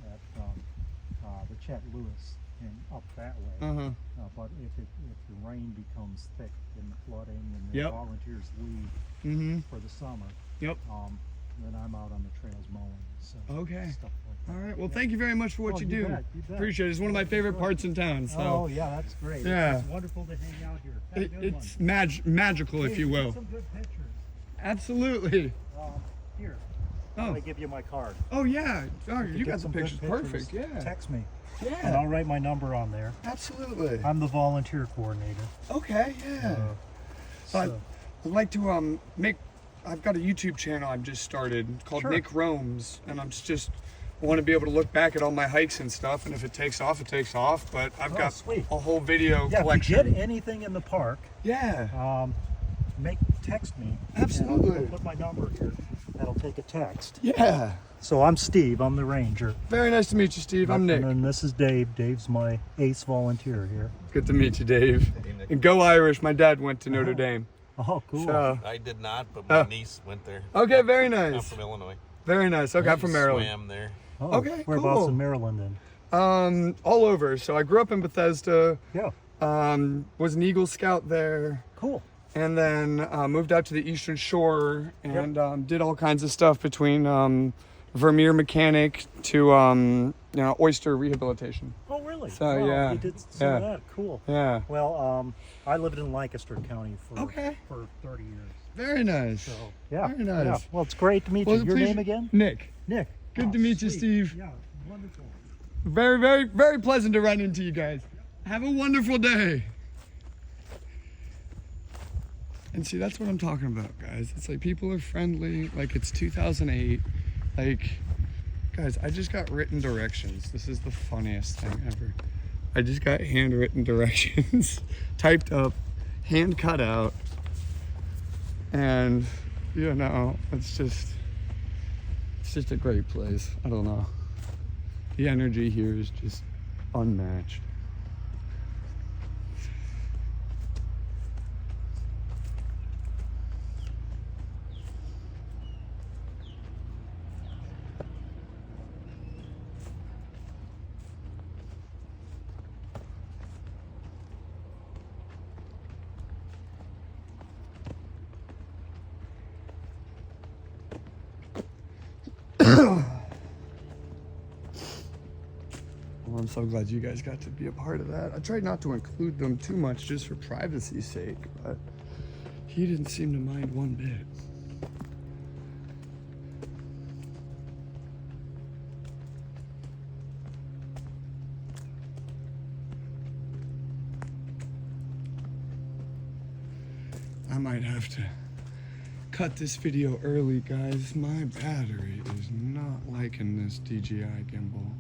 Speaker 2: at the Chet Lewis and up that way. But if the rain becomes thick and the flooding and the volunteers leave for the summer, then I'm out on the trails mowing. So
Speaker 1: Okay.
Speaker 2: stuff like that.
Speaker 1: All right. Well, thank you very much for what
Speaker 2: Oh,
Speaker 1: you
Speaker 2: you
Speaker 1: do.
Speaker 2: bet, you bet.
Speaker 1: Appreciate it. It's one of my favorite parts in town. So
Speaker 2: Oh yeah, that's great.
Speaker 1: Yeah.
Speaker 2: It's wonderful to hang out here. Have a good
Speaker 1: it's
Speaker 2: one.
Speaker 1: magical, if
Speaker 2: Hey,
Speaker 1: you
Speaker 2: get
Speaker 1: will.
Speaker 2: Some good pictures.
Speaker 1: Absolutely.
Speaker 2: Here.
Speaker 1: Oh.
Speaker 2: Let me give you my card.
Speaker 1: Oh yeah. Oh,
Speaker 2: If
Speaker 1: you
Speaker 2: get
Speaker 1: got some
Speaker 2: good
Speaker 1: pictures. Perfect. Yeah.
Speaker 2: Text me, and
Speaker 1: Yeah.
Speaker 2: I'll write my number on there.
Speaker 1: Absolutely.
Speaker 2: I'm the volunteer coordinator.
Speaker 1: Okay. Yeah. So
Speaker 2: So,
Speaker 1: I'd like to I've got a YouTube channel I've just started called
Speaker 2: Sure.
Speaker 1: Nick Roams, and I'm just want to be able to look back at all my hikes and stuff, and if it takes off, it takes off. But I've got
Speaker 2: sweet.
Speaker 1: a whole video
Speaker 2: yeah,
Speaker 1: collection.
Speaker 2: if you get anything in the park,
Speaker 1: Yeah.
Speaker 2: text me.
Speaker 1: Absolutely.
Speaker 2: And I'll put my number here. That'll take a text.
Speaker 1: Yeah.
Speaker 2: So I'm Steve. I'm the ranger.
Speaker 1: Very nice to meet you, Steve. I'm Nick.
Speaker 2: And then this is Dave. Dave's my ace volunteer here.
Speaker 1: Good to meet you, Dave. And go Irish. My dad went to Notre Dame.
Speaker 2: Oh, cool.
Speaker 1: So,
Speaker 3: I did not, but my niece went there.
Speaker 1: okay, very
Speaker 3: I'm
Speaker 1: nice.
Speaker 3: from Illinois.
Speaker 1: Very nice. Okay, I'm from Maryland.
Speaker 3: Swam there.
Speaker 2: Oh,
Speaker 1: okay,
Speaker 2: whereabouts
Speaker 1: cool.
Speaker 2: in Maryland then?
Speaker 1: All over. So I grew up in Bethesda.
Speaker 2: Yeah.
Speaker 1: Was an Eagle Scout there.
Speaker 2: Cool.
Speaker 1: And then moved out to the Eastern Shore and did all kinds of stuff between Vermeer mechanic to oyster rehabilitation.
Speaker 2: Oh, really?
Speaker 1: So,
Speaker 2: oh,
Speaker 1: yeah,
Speaker 2: You did some
Speaker 1: yeah.
Speaker 2: of that. Cool.
Speaker 1: Yeah.
Speaker 2: Well, I lived in Lancaster County for 30 years.
Speaker 1: Very nice.
Speaker 2: So, yeah.
Speaker 1: Very nice.
Speaker 2: Yeah. Well, it's great to meet
Speaker 1: Well,
Speaker 2: you. Your
Speaker 1: please-
Speaker 2: name again?
Speaker 1: Nick.
Speaker 2: Nick.
Speaker 1: Good to meet you,
Speaker 2: sweet.
Speaker 1: Steve.
Speaker 2: Yeah, wonderful.
Speaker 1: Very, very, very pleasant to run into you guys. Have a wonderful day. And see, that's what I'm talking about, guys. It's like people are friendly, like it's 2008. Like, guys, I just got written directions. This is the funniest thing ever. I just got handwritten directions, typed up, hand cut out. And, you know, it's just a great place. I don't know. The energy here is just unmatched. Well, I'm so glad you guys got to be a part of that. I tried not to include them too much just for privacy's sake, but he didn't seem to mind one bit. I might have to cut this video early, guys. My battery is not liking this DJI gimbal.